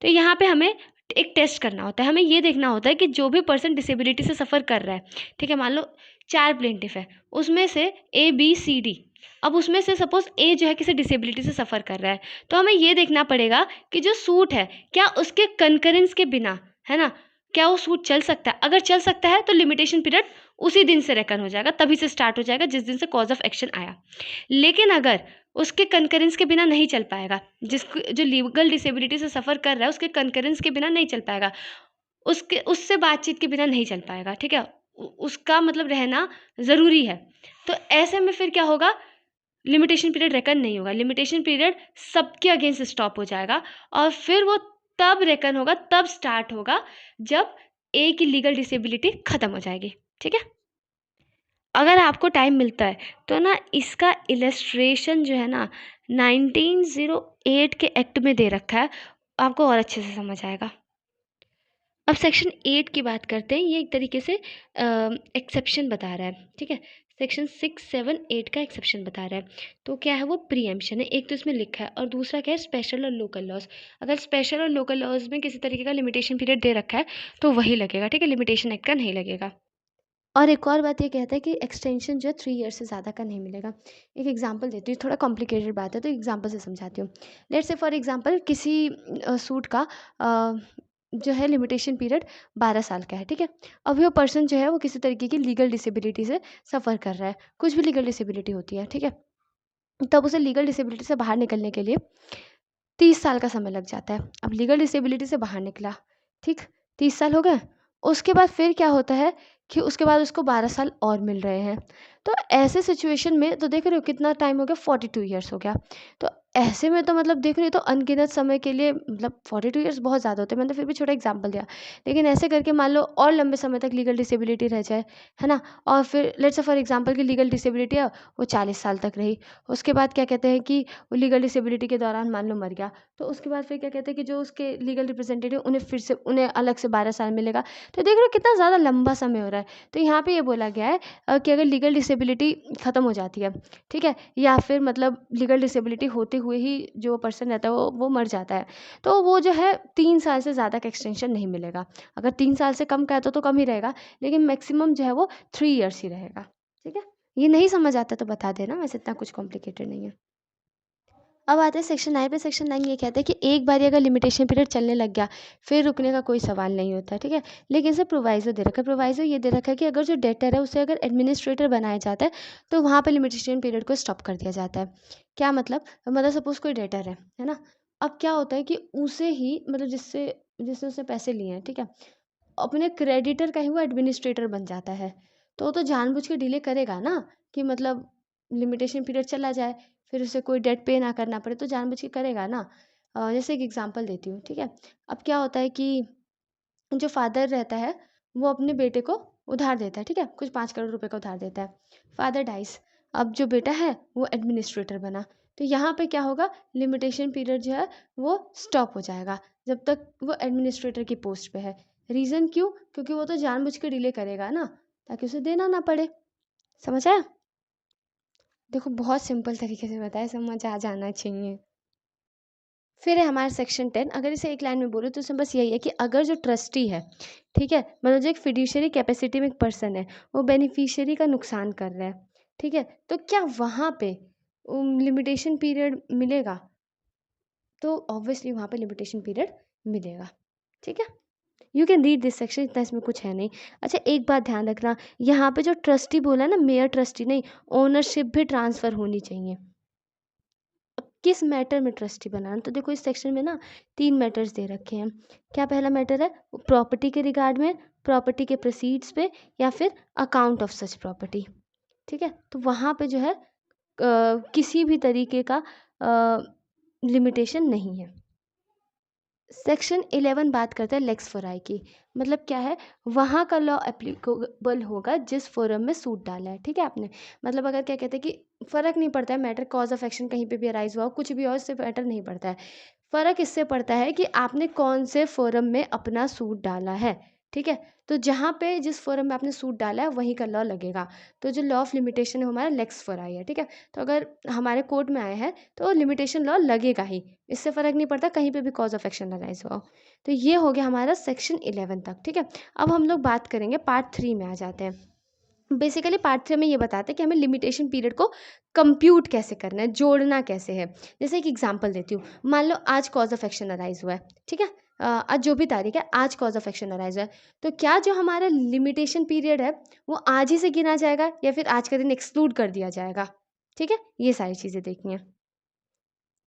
तो यहाँ पे हमें एक टेस्ट करना होता है, हमें ये देखना होता है कि जो भी पर्सन डिसेबिलिटी से सफ़र कर रहा है, ठीक है, मान लो 4 प्लेंटिफ है, उसमें से ए बी सी डी, अब उसमें से सपोज ए जो है किसी डिसेबिलिटी से सफ़र कर रहा है, तो हमें ये देखना पड़ेगा कि जो सूट है क्या उसके कंकरेंस के बिना, है ना, क्या वो सूट चल सकता है, अगर चल सकता है तो लिमिटेशन पीरियड उसी दिन से रेकन हो जाएगा, तभी से स्टार्ट हो जाएगा जिस दिन से कॉज ऑफ एक्शन आया। लेकिन अगर उसके कंकरेंस के बिना नहीं चल पाएगा, जिसको जो लीगल डिसेबिलिटी से सफ़र कर रहा है उसके कंकरेंस के बिना नहीं चल पाएगा, उसके उससे बातचीत के बिना नहीं चल पाएगा, ठीक है, उसका मतलब रहना ज़रूरी है, तो ऐसे में फिर क्या होगा, लिमिटेशन पीरियड रेकन नहीं होगा, लिमिटेशन पीरियड सबके अगेंस्ट स्टॉप हो जाएगा, और फिर वो तब रेकन होगा, तब स्टार्ट होगा जब ए की लीगल डिसेबिलिटी ख़त्म हो जाएगी। ठीक है, अगर आपको टाइम मिलता है तो ना इसका इलस्ट्रेशन जो है ना 1908 के एक्ट में दे रखा है, आपको और अच्छे से समझ आएगा। अब सेक्शन 8 की बात करते हैं। ये एक तरीके से एक्सेप्शन बता रहा है, ठीक है। सेक्शन 6, 7, 8 का एक्सेप्शन बता रहा है। तो क्या है, वो प्रीएम्पशन है। एक तो इसमें लिखा है और दूसरा क्या है, स्पेशल और लोकल लॉज। अगर स्पेशल और लोकल लॉज में किसी तरीके का लिमिटेशन पीरियड दे रखा है तो वही लगेगा, ठीक है, लिमिटेशन एक्ट का नहीं लगेगा। और एक और बात ये कहता है कि एक्सटेंशन जो है 3 ईयर से ज़्यादा का नहीं मिलेगा। एक एग्जांपल देती हूँ, थोड़ा कॉम्प्लिकेटेड बात है तो एग्जांपल से समझाती हूँ। लेट्स से फॉर एग्जांपल किसी सूट का जो है लिमिटेशन पीरियड 12 साल का है, ठीक है। अभी वो पर्सन जो है वो किसी तरीके की लीगल डिसेबिलिटी से सफ़र कर रहा है, कुछ भी लीगल डिसेबिलिटी होती है, ठीक है। तब उसे लीगल डिसेबिलिटी से बाहर निकलने के लिए 30 साल का समय लग जाता है। अब लीगल डिसेबिलिटी से बाहर निकला, ठीक, 30 साल हो गए। उसके बाद फिर क्या होता है कि उसके बाद उसको 12 साल और मिल रहे हैं। तो ऐसे सिचुएशन में तो देख रहे हो कितना टाइम हो गया, 42 ईयर्स हो गया। तो ऐसे में तो मतलब देख रहे हो तो अनगिनत समय के लिए मतलब 42 ईयर्स बहुत ज़्यादा होते हैं। मैंने तो फिर भी छोटा एग्जांपल दिया। लेकिन ऐसे करके मान लो और लंबे समय तक लीगल डिसेबिलिटी रह जाए, है ना? और फिर लेट्स से फॉर एग्जांपल की लीगल डिसेबिलिटी है वो 40 साल तक रही। उसके बाद क्या कहते हैं कि वो लीगल डिसेबिलिटी के दौरान मान लो मर गया। तो उसके बाद फिर क्या कहते हैं कि जो उसके लीगल रिप्रेजेंटेटिव उन्हें फिर से उन्हें अलग से 12 साल मिलेगा। तो देख रहे हो कितना ज़्यादा लंबा समय हो रहा है। तो यहाँ पे ये बोला गया है कि अगर लीगल डिसेबिलिटी ख़त्म हो जाती है, ठीक है? या फिर मतलब लीगल डिसेबिलिटी होते हुए ही जो पर्सन रहता है वो मर जाता है, तो वो जो है 3 साल से ज़्यादा का एक्सटेंशन नहीं मिलेगा। अगर 3 साल से कम का है तो कम ही रहेगा, लेकिन मैक्सिमम जो है वो 3 ईयर्स ही रहेगा, ठीक है? ये नहीं समझ आता तो बता देना, वैसे इतना कुछ कॉम्प्लिकेटेड नहीं है। अब आते हैं सेक्शन 9 पे। सेक्शन 9 ये कहता है कि एक बार अगर लिमिटेशन पीरियड चलने लग गया, फिर रुकने का कोई सवाल नहीं होता, ठीक है। लेकिन इसे प्रोवाइज़ो दे रखा है। प्रोवाइज़ो ये दे रखा है कि अगर जो डेटर है उसे अगर एडमिनिस्ट्रेटर बनाया जाता है तो वहाँ पे लिमिटेशन पीरियड को स्टॉप कर दिया जाता है। क्या मतलब सपोज़ कोई डेटर है ना? अब क्या होता है कि उसे ही मतलब जिससे जिससे उसने पैसे लिए हैं, ठीक है? अपने क्रेडिटर का ही वो एडमिनिस्ट्रेटर बन जाता है। तो वो तो जानबूझ के डिले करेगा ना कि मतलब लिमिटेशन पीरियड चला जाए, फिर उसे कोई डेट पे ना करना पड़े, तो जानबूझ के करेगा ना। जैसे एक एग्ज़ाम्पल देती हूँ, ठीक है? अब क्या होता है कि जो फ़ादर रहता है, वो अपने बेटे को उधार देता है, ठीक है? कुछ 5 करोड़ रुपए का उधार देता है। फ़ादर डाइज़, अब जो बेटा है, वो एडमिनिस्ट्रेटर बना। तो यहाँ पे क्या होगा, लिमिटेशन पीरियड जो है, वो स्टॉप हो जाएगा, जब तक वो एडमिनिस्ट्रेटर की पोस्ट पे है। रीज़न क्यों? क्योंकि वो तो जानबूझ के डिले करेगा ना, ताकि उसे देना ना पड़े। समझ आया? देखो बहुत सिंपल तरीके से बताया, समझ आ जाना चाहिए। फिर है हमारा सेक्शन 10। अगर इसे एक लाइन में बोलूँ तो इसमें बस यही है कि अगर जो ट्रस्टी है, ठीक है? मतलब जो एक फिड्यूशियरी कैपेसिटी में एक पर्सन है, वो बेनिफिशियरी का नुकसान कर रहा है, ठीक है? तो क्या वहाँ पे लिमिटेशन पीरियड मिलेगा? तो ऑब्वियसली वहाँ पे लिमिटेशन पीरियड मिलेगा, ठीक है? You can read this section, इतना इसमें कुछ है नहीं। अच्छा एक बात ध्यान रखना, यहाँ पे जो ट्रस्टी बोला है ना, मेयर ट्रस्टी नहीं, ओनरशिप भी ट्रांसफ़र होनी चाहिए। किस मैटर में ट्रस्टी बनाना, तो देखो इस सेक्शन में ना 3 मैटर्स दे रखे हैं। क्या पहला मैटर है, प्रॉपर्टी के रिगार्ड में, प्रॉपर्टी के प्रोसीड्स पे, या फिर अकाउंट ऑफ सच प्रॉपर्टी, ठीक है। तो वहाँ पे जो है किसी भी तरीके का लिमिटेशन नहीं है। सेक्शन 11 बात करता है लेक्स फोराई की। मतलब क्या है, वहाँ का लॉ एप्लीकेबल होगा जिस फोरम में सूट डाला है, ठीक है आपने। मतलब अगर क्या कहते हैं कि फ़र्क नहीं पड़ता है मैटर, कॉज ऑफ एक्शन कहीं पे भी अराइज हुआ हो, कुछ भी हो, इससे मैटर नहीं पड़ता है। फ़र्क इससे पड़ता है कि आपने कौन से फोरम में अपना सूट डाला है, ठीक है। तो जहाँ पे जिस फोरम में आपने सूट डाला है वहीं का लॉ लगेगा। तो जो लॉ ऑफ लिमिटेशन है वो हमारा लेक्स फोराई है, ठीक है। तो अगर हमारे कोर्ट में आए हैं तो लिमिटेशन लॉ लगेगा ही, इससे फ़र्क नहीं पड़ता कहीं पे भी कॉज ऑफ एक्शन अराइज हुआ हो। तो ये हो गया हमारा सेक्शन 11 तक, ठीक है। अब हम लोग बात करेंगे पार्ट 3 में आ जाते हैं। बेसिकली पार्ट 3 में ये बताते हैं कि हमें लिमिटेशन पीरियड को कंप्यूट कैसे करना है, जोड़ना कैसे है। जैसे एक एग्जांपल देती हूँ, मान लो आज कॉज ऑफ एक्शन अराइज हुआ है, ठीक है। आज जो भी तारीख है, आज कॉज ऑफ एक्शन अराइज हुआ है, तो क्या जो हमारा लिमिटेशन पीरियड है वो आज ही से गिना जाएगा या फिर आज का दिन एक्सक्लूड कर दिया जाएगा, ठीक है। ये सारी चीज़ें देखनी है।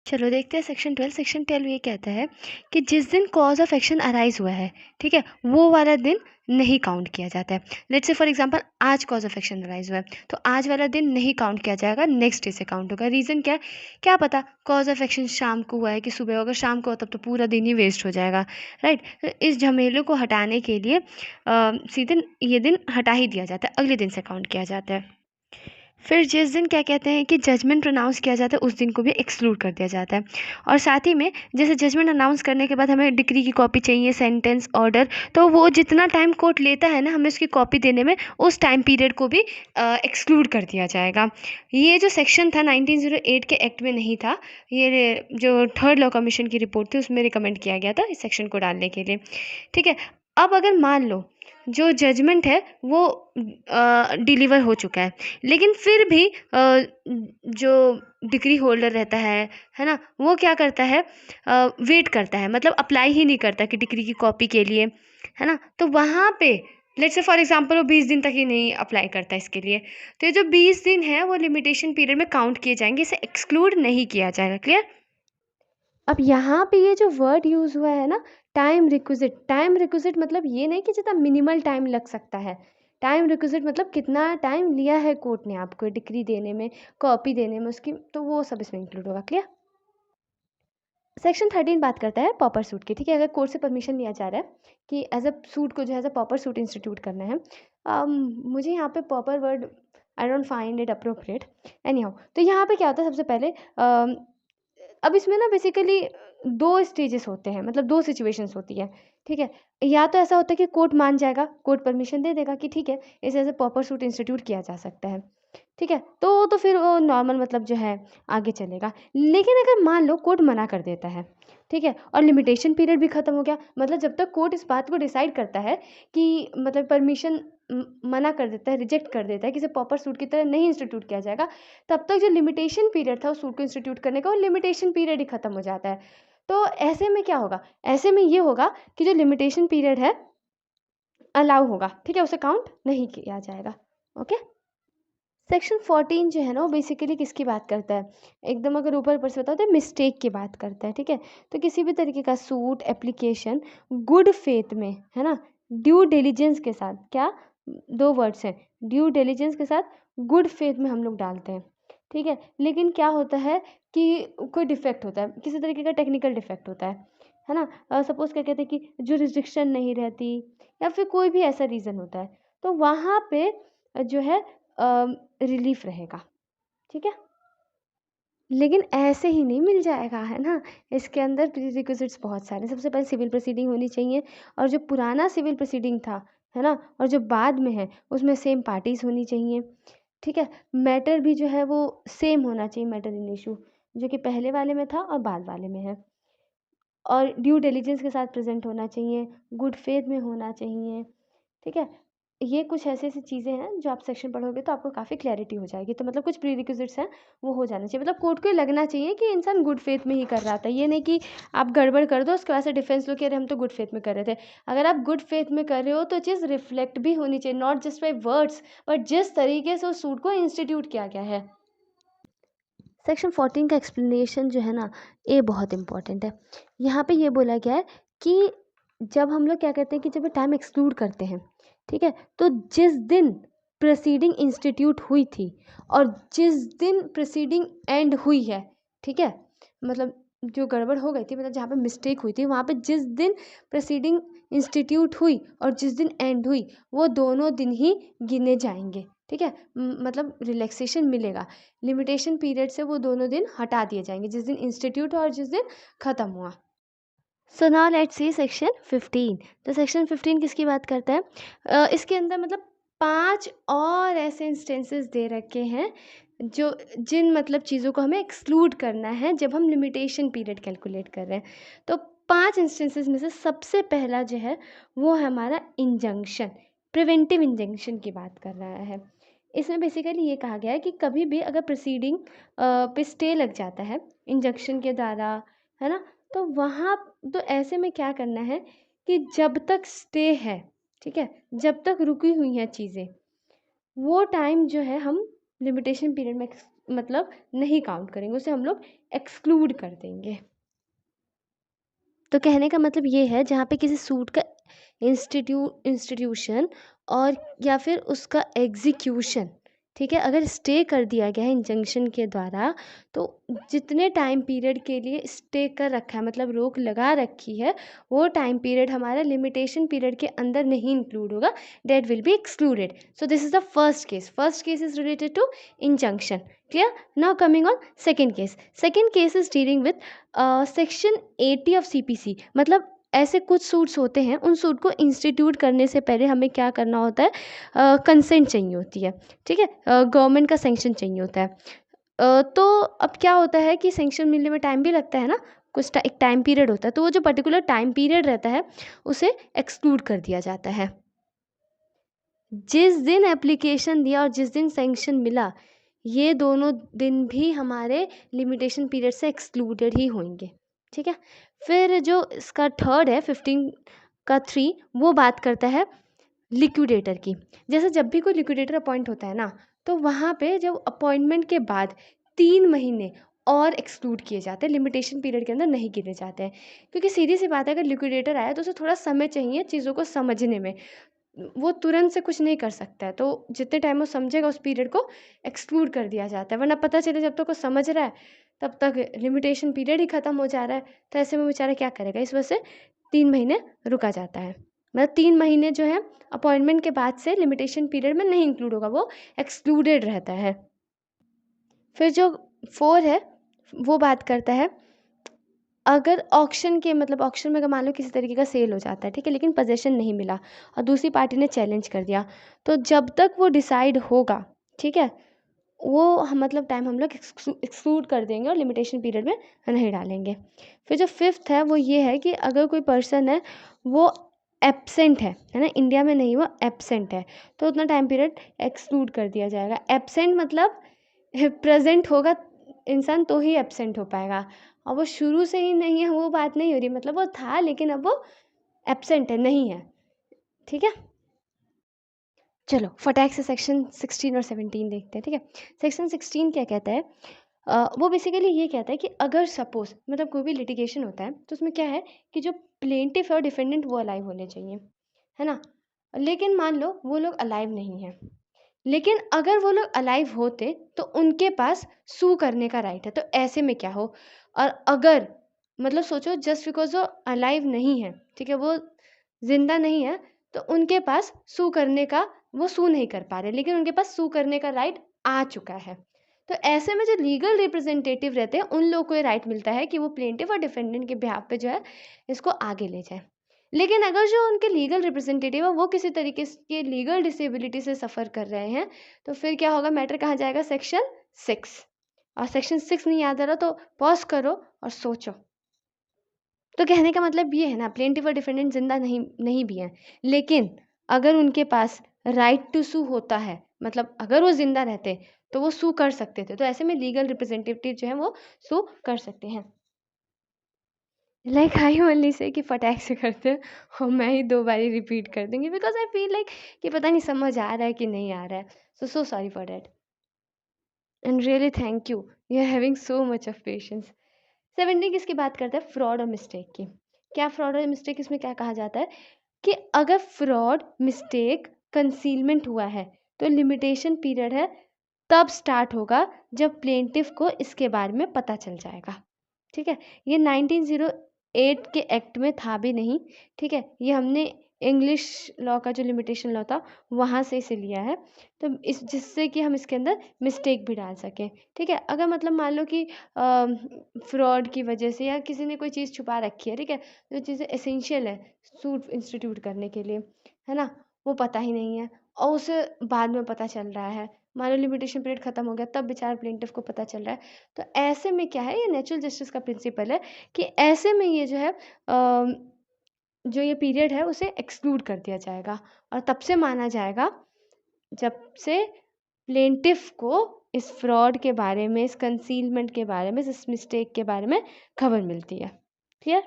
चलो देखते हैं सेक्शन 12। सेक्शन 12 ये कहता है कि जिस दिन कॉज ऑफ एक्शन अराइज हुआ है, ठीक है, वो वाला दिन नहीं काउंट किया जाता है। लेट्स से फॉर एग्जांपल आज कॉज ऑफ एक्शन अराइज हुआ है, तो आज वाला दिन नहीं काउंट किया जाएगा, नेक्स्ट डे से काउंट होगा। रीज़न क्या है, क्या पता कॉज ऑफ एक्शन शाम को हुआ है कि सुबह, अगर शाम को हो तब तो पूरा दिन ही वेस्ट हो जाएगा, राइट। तो इस झमेले को हटाने के लिए सीधे ये दिन हटा ही दिया जाता है, अगले दिन से काउंट किया जाता है। फिर जिस दिन क्या कहते हैं कि जजमेंट प्रोनाउंस किया जाता है उस दिन को भी एक्सक्लूड कर दिया जाता है। और साथ ही में जैसे जजमेंट अनाउंस करने के बाद हमें डिक्री की कॉपी चाहिए, सेंटेंस, ऑर्डर, तो वो जितना टाइम कोर्ट लेता है ना हमें उसकी कॉपी देने में, उस टाइम पीरियड को भी एक्सक्लूड कर दिया जाएगा। ये जो सेक्शन था 1908 के एक्ट में नहीं था, ये जो थर्ड लॉ कमीशन की रिपोर्ट थी उसमें रिकमेंड किया गया था इस सेक्शन को डालने के लिए। ठीक है, अब अगर मान लो जो जजमेंट है वो डिलीवर हो चुका है, लेकिन फिर भी जो डिग्री होल्डर रहता है ना, वो क्या करता है, वेट करता है, मतलब अप्लाई ही नहीं करता कि डिग्री की कॉपी के लिए, है ना। तो वहाँ पे लेट्स से फॉर एग्जांपल वो 20 दिन तक ही नहीं अप्लाई करता इसके लिए, तो ये जो 20 दिन है वो लिमिटेशन पीरियड में काउंट किए जाएंगे, इसे एक्सक्लूड नहीं किया जाएगा। क्लियर। अब यहाँ पे ये जो वर्ड यूज़ हुआ है ना, टाइम रिक्विजिट मतलब ये नहीं कि जितना मिनिमल टाइम लग सकता है। टाइम रिक्विजिट मतलब कितना टाइम लिया है कोर्ट ने आपको डिग्री देने में, कॉपी देने में उसकी, तो वो सब इसमें इंक्लूड होगा। क्लियर। सेक्शन 13 बात करता है पॉपर सूट की। ठीक है, अगर कोर्ट से परमिशन लिया जा रहा है कि एज अ सूट को जो है as a pauper suit institute करना है, मुझे यहाँ पे pauper word I don't find it appropriate anyhow. तो यहाँ पे क्या होता है, सबसे पहले अब इसमें ना बेसिकली 2 स्टेजेस होते हैं, मतलब 2 सिचुएशंस होती है। ठीक है, या तो ऐसा होता है कि कोर्ट मान जाएगा, कोर्ट परमिशन दे देगा कि ठीक है इसे as a pauper suit institute किया जा सकता है। ठीक है, तो फिर वो नॉर्मल मतलब जो है आगे चलेगा। लेकिन अगर मान लो कोर्ट मना कर देता है, ठीक है, और लिमिटेशन पीरियड भी ख़त्म हो गया, मतलब जब तक कोर्ट इस बात को डिसाइड करता है कि मतलब परमिशन मना कर देता है, रिजेक्ट कर देता है कि इसे प्रॉपर सूट की तरह नहीं इंस्टीट्यूट किया जाएगा, तब तक जो लिमिटेशन पीरियड था उस सूट को इंस्टीट्यूट करने का, वो लिमिटेशन पीरियड ही ख़त्म हो जाता है। तो ऐसे में क्या होगा, ऐसे में ये होगा कि जो लिमिटेशन पीरियड है अलाउ होगा, ठीक है, उसे काउंट नहीं किया जाएगा। ओके। सेक्शन 14 जो है ना वो बेसिकली किसकी बात करता है, एकदम अगर ऊपर ऊपर से बताओ तो मिस्टेक की बात करता है। ठीक है, तो किसी भी तरीके का सूट एप्लीकेशन गुड फेथ में, है ना, ड्यू डिलिजेंस के साथ, क्या 2 वर्ड्स हैं, ड्यू डिलिजेंस के साथ गुड फेथ में हम लोग डालते हैं। ठीक है, लेकिन क्या होता है कि कोई डिफेक्ट होता है, किसी तरीके का टेक्निकल डिफेक्ट होता है ना, सपोज क्या कहते हैं कि जो रिस्ट्रिक्शन नहीं रहती या फिर कोई भी ऐसा रीज़न होता है, तो वहाँ पे जो है रिलीफ रहेगा। ठीक है, लेकिन ऐसे ही नहीं मिल जाएगा, है ना, इसके अंदर प्रीरिक्विजिट्स बहुत सारे। सबसे पहले सिविल प्रोसीडिंग होनी चाहिए, और जो पुराना सिविल प्रोसीडिंग था, है ना, और जो बाद में है उसमें सेम पार्टीज होनी चाहिए। ठीक है, मैटर भी जो है वो सेम होना चाहिए, मैटर इन इशू जो कि पहले वाले में था और बाद वाले में है, और ड्यू डिलिजेंस के साथ प्रेजेंट होना चाहिए, गुड फेथ में होना चाहिए। ठीक है, ये कुछ ऐसी-ऐसी चीज़ें हैं जो आप सेक्शन पढ़ोगे तो आपको काफ़ी क्लैरिटी हो जाएगी। तो मतलब कुछ प्रीरिक्विजिट्स हैं, वो हो जाना चाहिए। मतलब कोर्ट को ये लगना चाहिए कि इंसान गुड फेथ में ही कर रहा था। ये नहीं कि आप गड़बड़ कर दो उसके बाद से डिफेंस लो कि अरे हम तो गुड फेथ में कर रहे थे। अगर आप गुड फेथ में कर रहे हो तो चीज़ रिफ्लेक्ट भी होनी चाहिए, not just by words but जिस तरीके से उस सूट को इंस्टीट्यूट किया गया है। सेक्शन 14 का एक्सप्लेनेशन जो है ना, ये बहुत इंपॉर्टेंट है। यहाँ पे ये बोला गया है कि जब हम लोग क्या कहते हैं कि जब टाइम एक्सक्लूड करते हैं, ठीक है, तो जिस दिन प्रोसीडिंग इंस्टीट्यूट हुई थी और जिस दिन प्रोसीडिंग एंड हुई है, ठीक है, मतलब जो गड़बड़ हो गई थी, मतलब जहाँ पे मिस्टेक हुई थी वहाँ पे जिस दिन प्रोसीडिंग इंस्टीट्यूट हुई और जिस दिन एंड हुई, वो दोनों दिन ही गिने जाएंगे। ठीक है, मतलब रिलैक्सेशन मिलेगा, लिमिटेशन पीरियड से वो दोनों दिन हटा दिए जाएंगे, जिस दिन इंस्टीट्यूट हुआ और जिस दिन ख़त्म हुआ। So now let's see section 15। तो सेक्शन 15 किसकी बात करता है, इसके अंदर मतलब 5 और ऐसे इंस्टेंसेस दे रखे हैं जो जिन मतलब चीज़ों को हमें एक्सक्लूड करना है जब हम लिमिटेशन पीरियड कैलकुलेट कर रहे हैं। तो 5 इंस्टेंसेस में से सबसे पहला जो है वो है हमारा इंजंक्शन, प्रिवेंटिव इंजंक्शन की बात कर रहा है। इसमें बेसिकली ये कहा गया है कि कभी भी अगर प्रोसीडिंग पे स्टे लग जाता है इंजंक्शन के द्वारा, है ना, तो वहाँ तो ऐसे में क्या करना है कि जब तक स्टे है, ठीक है, जब तक रुकी हुई हैं चीज़ें, वो टाइम जो है हम लिमिटेशन पीरियड में मतलब नहीं काउंट करेंगे, उसे हम लोग एक्सक्लूड कर देंगे। तो कहने का मतलब ये है जहाँ पे किसी सूट का इंस्टीट्यूशन और या फिर उसका एग्जीक्यूशन, ठीक है। अगर स्टे कर दिया गया है इंजंक्शन के द्वारा, तो जितने टाइम पीरियड के लिए स्टे कर रखा है, मतलब रोक लगा रखी है, वो टाइम पीरियड हमारा लिमिटेशन पीरियड के अंदर नहीं इंक्लूड होगा, date will be excluded. So this is the first case is related to injunction. Clear? Now coming on second case. Second case is dealing with section 80 of CPC। मतलब ऐसे कुछ suits होते हैं, उन सूट को institute करने से पहले हमें क्या करना होता है, कंसेंट चाहिए होती है। ठीक है, गवर्नमेंट का सेंक्शन चाहिए होता है। तो अब क्या होता है कि सेंक्शन मिलने में टाइम भी लगता है ना, कुछ एक टाइम पीरियड होता है, तो वो जो पर्टिकुलर टाइम पीरियड रहता है उसे एक्सक्लूड कर दिया जाता है। जिस दिन एप्लीकेशन दिया और जिस दिन सेंक्शन मिला, ये दोनों दिन भी हमारे लिमिटेशन पीरियड से एक्सक्लूडेड ही होंगे। ठीक है। फिर जो इसका थर्ड है 15 का 3, वो बात करता है लिक्विडेटर की। जैसे जब भी कोई लिक्विडेटर अपॉइंट होता है ना, तो वहाँ पे जब अपॉइंटमेंट के बाद 3 महीने और एक्सक्लूड किए जाते हैं, लिमिटेशन पीरियड के अंदर नहीं गिने जाते हैं। क्योंकि सीधी सी बात है, अगर लिक्विडेटर आया तो उसे थोड़ा समय चाहिए चीज़ों को समझने में, वो तुरंत से कुछ नहीं कर सकता है, तो जितने टाइम वो समझेगा उस पीरियड को एक्सक्लूड कर दिया जाता है। वरना पता चले जब तक वो समझ रहा है तब तक लिमिटेशन पीरियड ही ख़त्म हो जा रहा है, तो ऐसे में बेचारा क्या करेगा। इस वजह से 3 महीने रुका जाता है। मतलब 3 महीने जो है अपॉइंटमेंट के बाद से लिमिटेशन पीरियड में नहीं इंक्लूड होगा, वो एक्सक्लूडेड रहता है। फिर जो 4 है वो बात करता है, अगर ऑक्शन के, मतलब ऑक्शन में अगर मान लो किसी तरीके का सेल हो जाता है, ठीक है, लेकिन पोजेसन नहीं मिला और दूसरी पार्टी ने चैलेंज कर दिया, तो जब तक वो डिसाइड होगा, ठीक है, वो मतलब टाइम हम लोग एक्सक्लूड कर देंगे और लिमिटेशन पीरियड में नहीं डालेंगे। फिर जो 5th है वो ये है कि अगर कोई पर्सन है वो एब्सेंट है ना, इंडिया में नहीं, वो एब्सेंट है, तो उतना टाइम पीरियड एक्सक्लूड कर दिया जाएगा। एब्सेंट मतलब प्रेजेंट होगा इंसान तो ही एब्सेंट हो पाएगा, और वो शुरू से ही नहीं है वो बात नहीं हो रही, मतलब वो था लेकिन अब वो एब्सेंट है, नहीं है। ठीक है, चलो फटाक से सेक्शन 16 और 17 देखते हैं। ठीक है, सेक्शन 16 क्या कहता है, वो बेसिकली ये कहता है कि अगर सपोज मतलब कोई भी लिटिगेशन होता है तो उसमें क्या है कि जो प्लेंटिफ और डिफेंडेंट वो अलाइव होने चाहिए, है ना। लेकिन मान लो वो लोग अलाइव नहीं है, लेकिन अगर वो लोग अलाइव होते तो उनके पास सू करने का राइट है। तो ऐसे में क्या हो, और अगर मतलब सोचो जस्ट बिकॉज वो अलाइव नहीं है, ठीक है, वो जिंदा नहीं है, तो उनके पास सू करने का, वो सू नहीं कर पा रहे, लेकिन उनके पास सू करने का राइट आ चुका है। तो ऐसे में जो लीगल रिप्रेजेंटेटिव रहते हैं उन लोगों को ये राइट मिलता है कि वो प्लेंटिफ और डिफेंडेंट के बिहाफ पे जो है इसको आगे ले जाए। लेकिन अगर जो उनके लीगल रिप्रेजेंटेटिव है वो किसी तरीके के लीगल डिसेबिलिटी से सफ़र कर रहे हैं, तो फिर क्या होगा, मैटर कहाँ जाएगा, सेक्शन 6। और सेक्शन 6 नहीं याद आ रहा तो पॉज करो और सोचो। तो कहने का मतलब ये है ना, प्लेंटिफ और डिफेंडेंट जिंदा नहीं भी हैं, लेकिन अगर उनके पास राइट टू सू होता है, मतलब अगर वो जिंदा रहते तो वो सू कर सकते थे, तो ऐसे में लीगल रिप्रेजेंटेटिव जो है वो सू कर सकते हैं। लाइक आई ओनली से कि फटाक से करते हैं, और मैं ही 2 बारी रिपीट कर दूंगी बिकॉज आई फील लाइक कि पता नहीं समझ आ रहा है कि नहीं आ रहा है। So sorry for that and really thank you are having so much of patience. 17 किसकी बात करता है, फ्रॉड और मिस्टेक की। क्या फ्रॉड और मिस्टेक, इसमें क्या कहा जाता है कि अगर फ्रॉड, मिस्टेक, कंसीलमेंट हुआ है तो लिमिटेशन पीरियड है तब स्टार्ट होगा जब प्लेंटिफ को इसके बारे में पता चल जाएगा। ठीक है, ये 1908 के एक्ट में था भी नहीं। ठीक है, ये हमने इंग्लिश लॉ का जो लिमिटेशन लॉ था वहाँ से इसे लिया है, तो इस जिससे कि हम इसके अंदर मिस्टेक भी डाल सकें। ठीक है, अगर मतलब मान लो कि फ्रॉड की वजह से या किसी ने कोई चीज़ छुपा रखी है, ठीक है, जो चीज़ें एसेंशियल है सूट इंस्टीट्यूट करने के लिए, है ना, वो पता ही नहीं है और उसे बाद में पता चल रहा है, मान लो लिमिटेशन पीरियड खत्म हो गया तब बेचारा प्लेंटिफ को पता चल रहा है, तो ऐसे में क्या है, ये नेचुरल जस्टिस का प्रिंसिपल है कि ऐसे में ये जो है जो ये पीरियड है उसे एक्सक्लूड कर दिया जाएगा, और तब से माना जाएगा जब से प्लेंटिफ को इस फ्रॉड के बारे में, इस कंसीलमेंट के बारे में, इस मिस्टेक के बारे में खबर मिलती है। क्लियर?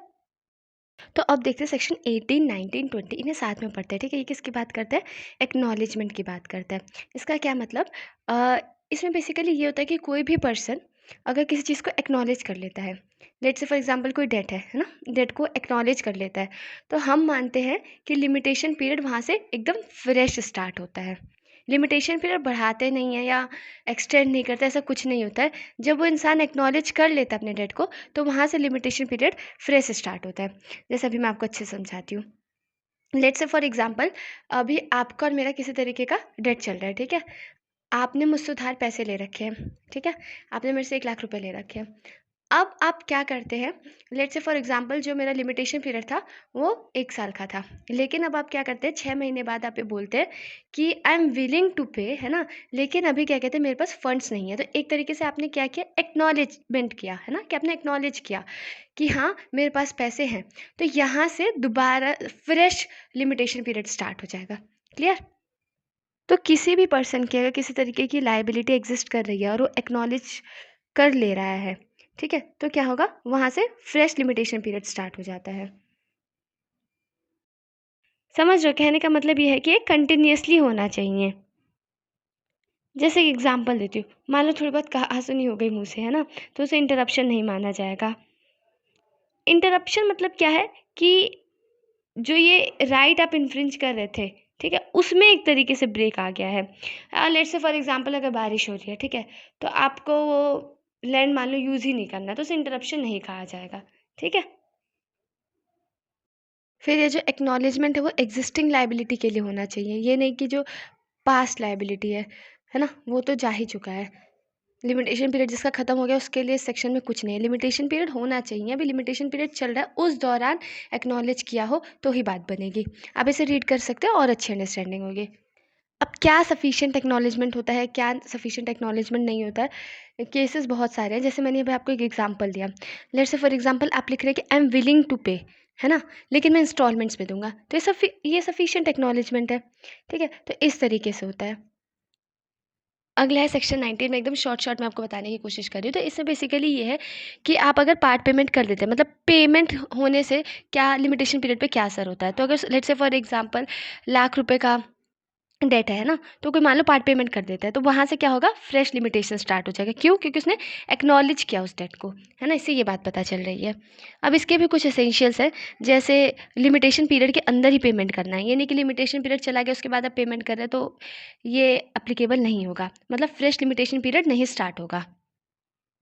तो अब देखते हैं सेक्शन 18, 19, 20 इन्हें साथ में पढ़ते हैं। ठीक है, ये किसकी बात करता है, एक्नॉलेजमेंट की बात करता है। इसका क्या मतलब, इसमें बेसिकली ये होता है कि कोई भी पर्सन अगर किसी चीज़ को एक्नॉलेज कर लेता है, लेट से फॉर एग्जांपल कोई डेट है ना, डेट को एक्नॉलेज कर लेता है, तो हम मानते हैं कि लिमिटेशन पीरियड वहाँ से एकदम फ्रेश स्टार्ट होता है। लिमिटेशन पीरियड बढ़ाते नहीं है या एक्सटेंड नहीं करते, ऐसा कुछ नहीं होता है। जब वो इंसान एक्नॉलेज कर लेता है अपने डेट को, तो वहाँ से लिमिटेशन पीरियड फ्रेश स्टार्ट होता है। जैसे अभी मैं आपको अच्छे से समझाती हूँ। लेट्स से फॉर एग्जांपल, अभी आपका और मेरा किसी तरीके का डेट चल रहा है, ठीक है। आपने मुझसे उधार पैसे ले रखे हैं, ठीक है। आपने मेरे से 1 लाख रुपए ले रखे हैं। अब आप क्या करते हैं, लेट्स से फॉर एग्जांपल जो मेरा लिमिटेशन पीरियड था वो 1 साल का था, लेकिन अब आप क्या करते हैं, 6 महीने बाद आप ये बोलते हैं कि आई एम विलिंग टू पे, है ना। लेकिन अभी क्या कहते हैं, मेरे पास फंड्स नहीं है। तो एक तरीके से आपने क्या किया, एक्नॉलेजमेंट किया, है ना, कि आपने एक्नॉलेज किया कि हाँ मेरे पास पैसे हैं। तो यहाँ से दोबारा फ्रेश लिमिटेशन पीरियड स्टार्ट हो जाएगा। क्लियर। तो किसी भी पर्सन की अगर किसी तरीके की लायबिलिटी एग्जिस्ट कर रही है और वो एक्नॉलेज कर ले रहा है, ठीक है, तो क्या होगा, वहाँ से फ्रेश लिमिटेशन पीरियड स्टार्ट हो जाता है। समझ रहे हो, कहने का मतलब ये है कि ये कंटिन्यूअसली होना चाहिए। जैसे एग्जांपल देती हूँ, मान लो थोड़ी बहुत कहा सुनी हो गई मुँह से, है ना, तो उसे इंटरप्शन नहीं माना जाएगा। इंटरप्शन मतलब क्या है कि जो ये राइट आप इन्फ्रिंज कर रहे थे, ठीक है, उसमें एक तरीके से ब्रेक आ गया है। लेट्स से फॉर एग्जांपल अगर बारिश हो रही है, ठीक है, तो आपको वो लैंड मान लो यूज़ ही नहीं करना, तो उसे इंटरप्शन नहीं कहा जाएगा, ठीक है। फिर ये जो एक्नॉलेजमेंट है वो एग्जिस्टिंग लायबिलिटी के लिए होना चाहिए, ये नहीं कि जो पास्ट लायबिलिटी है ना, वो तो जा ही चुका है। लिमिटेशन पीरियड जिसका खत्म हो गया उसके लिए सेक्शन में कुछ नहीं है। लिमिटेशन पीरियड होना चाहिए, अभी लिमिटेशन पीरियड चल रहा है, उस दौरान एक्नॉलेज किया हो तो ही बात बनेगी। आप इसे रीड कर सकते हो और अच्छी अंडरस्टैंडिंग होगी। अब क्या सफिशिएंट एक्नॉलेजमेंट होता है, क्या सफिशिएंट एक्नॉलेजमेंट नहीं होता है, केसेस बहुत सारे हैं। जैसे मैंने अभी आपको एक एग्जांपल दिया, लेट्स से फॉर एग्जांपल आप लिख रहे हैं कि आई एम विलिंग टू पे, है ना, लेकिन मैं इंस्टॉलमेंट्स में दूंगा, तो ये सफिशिएंट एक्नॉलेजमेंट है, ठीक है। तो इस तरीके से होता है। अगला है सेक्शन 19 में, एकदम शॉर्ट में आपको बताने की कोशिश कर रही हूँ। तो इसमें बेसिकली ये है कि आप अगर पार्ट पेमेंट कर देते हैं, मतलब पेमेंट होने से क्या लिमिटेशन पीरियड पे क्या असर होता है। तो अगर लेट्स से फॉर एग्जांपल ₹1,00,000 का डेट है ना, तो कोई मान लो पार्ट पेमेंट कर देता है, तो वहाँ से क्या होगा, फ्रेश लिमिटेशन स्टार्ट हो जाएगा। क्यों? क्योंकि उसने एक्नॉलेज किया उस डेट को, है ना, इससे ये बात पता चल रही है। अब इसके भी कुछ एसेंशियल्स है, जैसे लिमिटेशन पीरियड के अंदर ही पेमेंट करना है, ये नहीं कि लिमिटेशन पीरियड चला गया उसके बाद आप पेमेंट कर रहे हैं तो ये अप्लीकेबल नहीं होगा, मतलब फ्रेश लिमिटेशन पीरियड नहीं स्टार्ट होगा।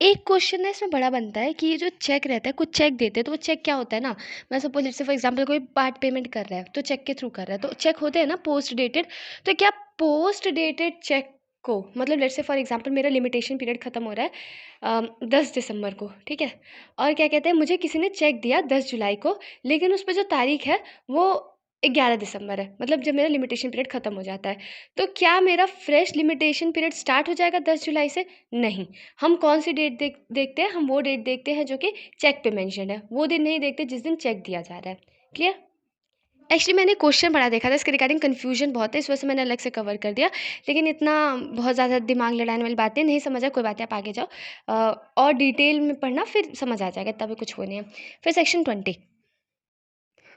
एक क्वेश्चन ना इसमें बड़ा बनता है कि ये जो चेक रहता है, कुछ चेक देते हैं, तो वो चेक क्या होता है ना, मैं suppose let's say for example कोई पार्ट पेमेंट कर रहा है तो चेक के थ्रू कर रहा है, तो चेक होते हैं ना पोस्ट डेटेड। तो क्या पोस्ट डेटेड चेक को, मतलब लेट्स से फॉर एग्जांपल मेरा लिमिटेशन पीरियड खत्म हो रहा है 10 दिसंबर को, ठीक है, और क्या कहते हैं, मुझे किसी ने चेक दिया 10 जुलाई को, लेकिन उस पर जो तारीख है वो 11 दिसंबर है, मतलब जब मेरा लिमिटेशन पीरियड खत्म हो जाता है। तो क्या मेरा फ्रेश लिमिटेशन पीरियड स्टार्ट हो जाएगा 10 जुलाई से? नहीं। हम कौन सी डेट देखते हैं, हम वो डेट देखते हैं जो कि चेक पे मेंशन है, वो दिन नहीं देखते जिस दिन चेक दिया जा रहा है। क्लियर। एक्चुअली मैंने क्वेश्चन पढ़ा देखा था, इसके रिगार्डिंग कन्फ्यूजन बहुत है, इस वजह से मैंने अलग से कवर कर दिया, लेकिन इतना बहुत ज़्यादा दिमाग लड़ाने वाली बात नहीं समझा, कोई बात है, आप आगे जाओ और डिटेल में पढ़ना, फिर समझ आ जाएगा, तभी कुछ हो नहीं है। फिर सेक्शन 20,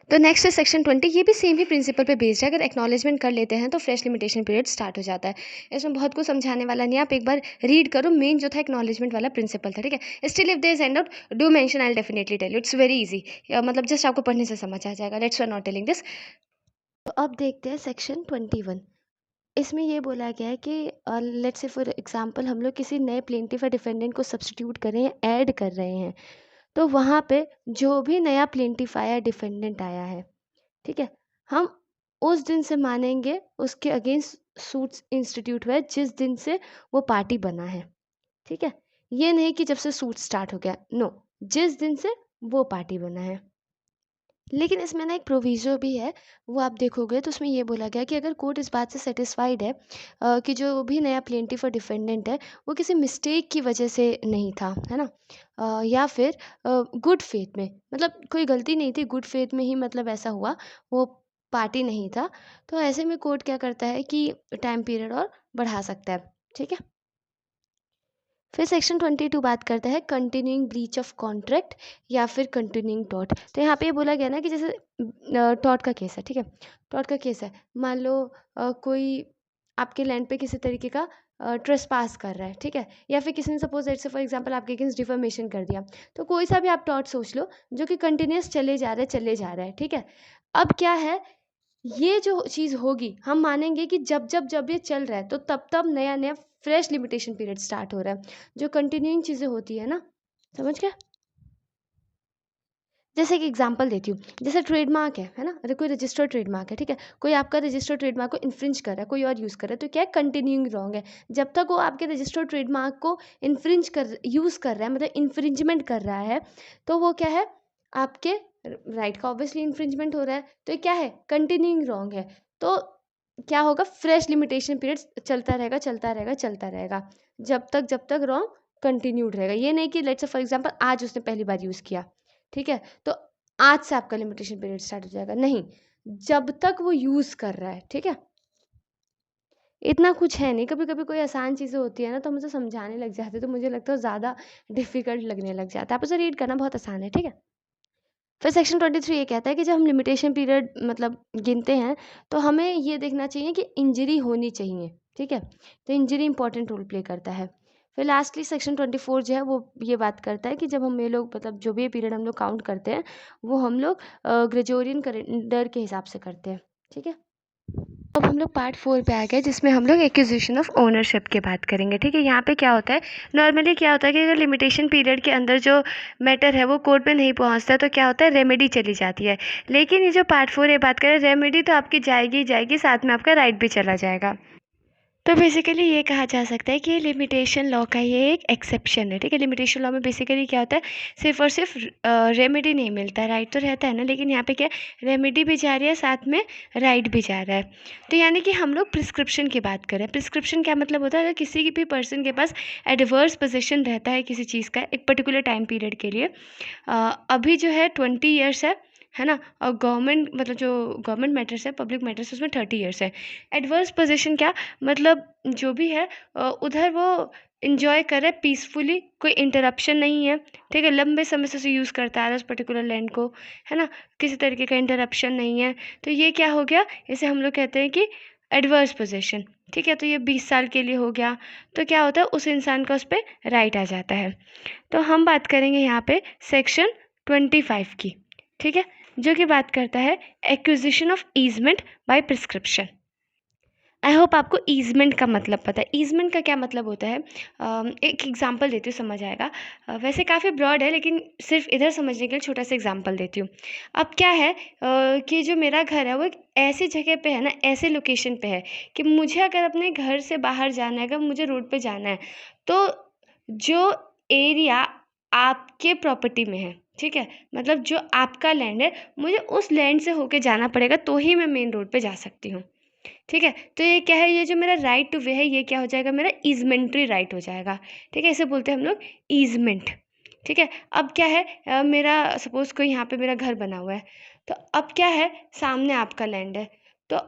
तो नेक्स्ट है सेक्शन 20, ये भी सेम ही प्रिंसिपल पे बेस्ड है। अगर एक्नॉलेजमेंट कर लेते हैं तो फ्रेश लिमिटेशन पीरियड स्टार्ट हो जाता है। इसमें बहुत कुछ समझाने वाला नहीं है, आप एक बार रीड करो, मेन जो था एक्नॉलेजमेंट वाला प्रिंसिपल था, ठीक है। Still if there is and out do mention, I will definitely tell you, it's very easy, मतलब जस्ट आपको पढ़ने से समझ आ जाएगा। Let's we are not telling this. तो अब देखते हैं सेक्शन 21। इसमें ये बोला गया है कि लेट्स से फॉर एग्जांपल हम लोग किसी नए प्लेंटिफ या डिफेंडेंट को सब्स्टिट्यूट कर रहे हैं, ऐड कर रहे हैं, तो वहाँ पे जो भी नया प्लेंटिफ आया, डिफेंडेंट आया है, ठीक है, हम उस दिन से मानेंगे उसके अगेंस्ट सूट्स इंस्टीट्यूट हुआ है जिस दिन से वो पार्टी बना है, ठीक है। ये नहीं कि जब से सूट स्टार्ट हो गया, नो, जिस दिन से वो पार्टी बना है। लेकिन इसमें ना एक प्रोविज़ो भी है, वो आप देखोगे तो उसमें ये बोला गया कि अगर कोर्ट इस बात से सेटिस्फाइड है कि जो भी नया प्लेंटिफ और डिफेंडेंट है वो किसी मिस्टेक की वजह से नहीं था, है ना, या फिर गुड फेथ में, मतलब कोई गलती नहीं थी, गुड फेथ में ही मतलब ऐसा हुआ, वो पार्टी नहीं था, तो ऐसे में कोर्ट क्या करता है कि टाइम पीरियड और बढ़ा सकता है, ठीक है। फिर सेक्शन 22 बात करता है कंटिन्यूइंग ब्रीच ऑफ कॉन्ट्रैक्ट या फिर कंटिन्यूइंग टॉर्ट। तो यहाँ पे ये बोला गया ना कि जैसे टॉर्ट का केस है, ठीक है, टॉर्ट का केस है, मान लो कोई आपके लैंड पे किसी तरीके का ट्रेसपास कर रहा है, ठीक है, या फिर किसी ने सपोज दैट से फॉर एग्जांपल आपके अगेंस्ट डिफेमेशन कर दिया, तो कोई सा भी आप टॉर्ट सोच लो जो कि कंटिन्यूस चले जा रहा है, ठीक है। अब क्या है ये जो चीज़ होगी, हम मानेंगे कि जब ये चल रहा है, तो तब नया-नया फ्रेश लिमिटेशन पीरियड स्टार्ट हो रहा है। जो कंटिन्यूइंग चीज़ें होती है ना, समझ गए? जैसे एक एग्जांपल देती हूँ, जैसे ट्रेडमार्क है ना? अगर कोई रजिस्टर्ड ट्रेडमार्क है, ठीक है? कोई आपका रजिस्टर्ड ट्रेडमार्क को इन्फ्रिंज कर रहा है, कोई और यूज़ कर रहा है, तो क्या है? कंटिन्यूइंग रॉन्ग है। जब तक वो आपके रजिस्टर्ड ट्रेडमार्क को यूज़ कर रहा है, मतलब इन्फ्रिंजमेंट कर रहा है, तो वो क्या है? आपके राइट का ऑब्वियसली इन्फ्रिंजमेंट हो रहा है, तो ये क्या है? कंटिन्यूइंग रॉन्ग है। तो क्या होगा? फ्रेश लिमिटेशन पीरियड चलता रहेगा, चलता रहेगा, चलता रहेगा, जब तक रॉन्ग कंटिन्यूड रहेगा। ये नहीं कि लेट्स से फॉर एग्जांपल आज उसने पहली बार यूज़ किया, ठीक है? तो आज से आपका लिमिटेशन पीरियड स्टार्ट हो जाएगा, नहीं, जब तक वो यूज़ कर रहा है, ठीक है? इतना कुछ है नहीं, कभी-कभी कोई आसान चीज़ें होती है ना, तो हम उसे समझाने लग जाते हैं, तो मुझे लगता है ज़्यादा डिफ़िकल्ट लगने लग जाता है। आप उसे रीड करना बहुत आसान है, ठीक है? फिर सेक्शन 23 ये कहता है कि जब हम लिमिटेशन पीरियड मतलब गिनते हैं, तो हमें ये देखना चाहिए कि इंजरी होनी चाहिए, ठीक है? तो इंजरी इंपॉर्टेंट रोल प्ले करता है। फिर लास्टली सेक्शन 24 जो है वो ये बात करता है कि जब हम ये लोग मतलब जो भी ये पीरियड हम लोग काउंट करते हैं, वो हम लोग ग्रेगोरियन कैलेंडर के हिसाब से करते हैं, ठीक है? अब हम लोग पार्ट 4 पे आ गए, जिसमें हम लोग एक्विजिशन ऑफ ओनरशिप की बात करेंगे, ठीक है? यहाँ पे क्या होता है, नॉर्मली क्या होता है कि अगर लिमिटेशन पीरियड के अंदर जो मैटर है वो कोर्ट में नहीं पहुँचता, तो क्या होता है, रेमेडी चली जाती है। लेकिन ये जो पार्ट 4 ये बात करें, रेमेडी तो आपकी जाएगी ही जाएगी, साथ में आपका राइट भी चला जाएगा। तो बेसिकली ये कहा जा सकता है कि लिमिटेशन लॉ का ये एक एक्सेप्शन है, ठीक है? लिमिटेशन लॉ में बेसिकली क्या होता है, सिर्फ और सिर्फ रेमेडी नहीं मिलता है, राइट तो रहता है ना, लेकिन यहाँ पे क्या है, रेमेडी भी जा रही है, साथ में राइट भी जा रहा है। तो यानी कि हम लोग प्रिस्क्रिप्शन की बात करें, प्रिस्क्रिप्शन क्या मतलब होता है, अगर किसी भी पर्सन के पास एडवर्स पोजिशन रहता है किसी चीज़ का एक पर्टिकुलर टाइम पीरियड के लिए, अभी जो है 20 ईयर्स है ना? और गवर्नमेंट मतलब जो गवर्नमेंट मैटर्स है, पब्लिक मैटर्स, उसमें 30 ईयर्स है। एडवर्स पोजीशन क्या मतलब जो भी है उधर वो एन्जॉय कर रहा है पीसफुली, कोई इंटरप्शन नहीं है, ठीक है? लंबे समय से उसे यूज़ करता आ रहा है उस पर्टिकुलर लैंड को, है ना? किसी तरीके का इंटरप्शन नहीं है, तो ये क्या हो गया, इसे हम लोग कहते हैं कि एडवर्स पोजीशन, ठीक है? तो ये 20 साल के लिए हो गया, तो क्या होता है, उस इंसान का उस पे राइट आ जाता है। तो हम बात करेंगे यहाँ पे सेक्शन 25 की, ठीक है? जो कि बात करता है acquisition of easement by prescription. I hope आपको ईजमेंट का मतलब पता है। ईजमेंट का क्या मतलब होता है, एक एग्जांपल देती हूँ, समझ आएगा। वैसे काफ़ी ब्रॉड है, लेकिन सिर्फ इधर समझने के लिए छोटा सा एग्जांपल देती हूँ। अब क्या है कि जो मेरा घर है वो एक ऐसी जगह पे है ना, ऐसे लोकेशन पे है कि मुझे अगर अपने घर से बाहर जाना है, अगर मुझे रोड पे जाना है, तो जो एरिया आपके प्रॉपर्टी में है, ठीक है? मतलब जो आपका लैंड है, मुझे उस लैंड से होके जाना पड़ेगा, तो ही मैं मेन रोड पे जा सकती हूँ, ठीक है? तो ये क्या है, ये जो मेरा राइट टू वे है, ये क्या हो जाएगा, मेरा ईज़मेंट्री राइट हो जाएगा, ठीक है? इसे बोलते हैं हम लोग ईज़मेंट, ठीक है? अब क्या है, मेरा सपोज़ कोई यहाँ पे मेरा घर बना हुआ है, तो अब क्या है, सामने आपका लैंड है, तो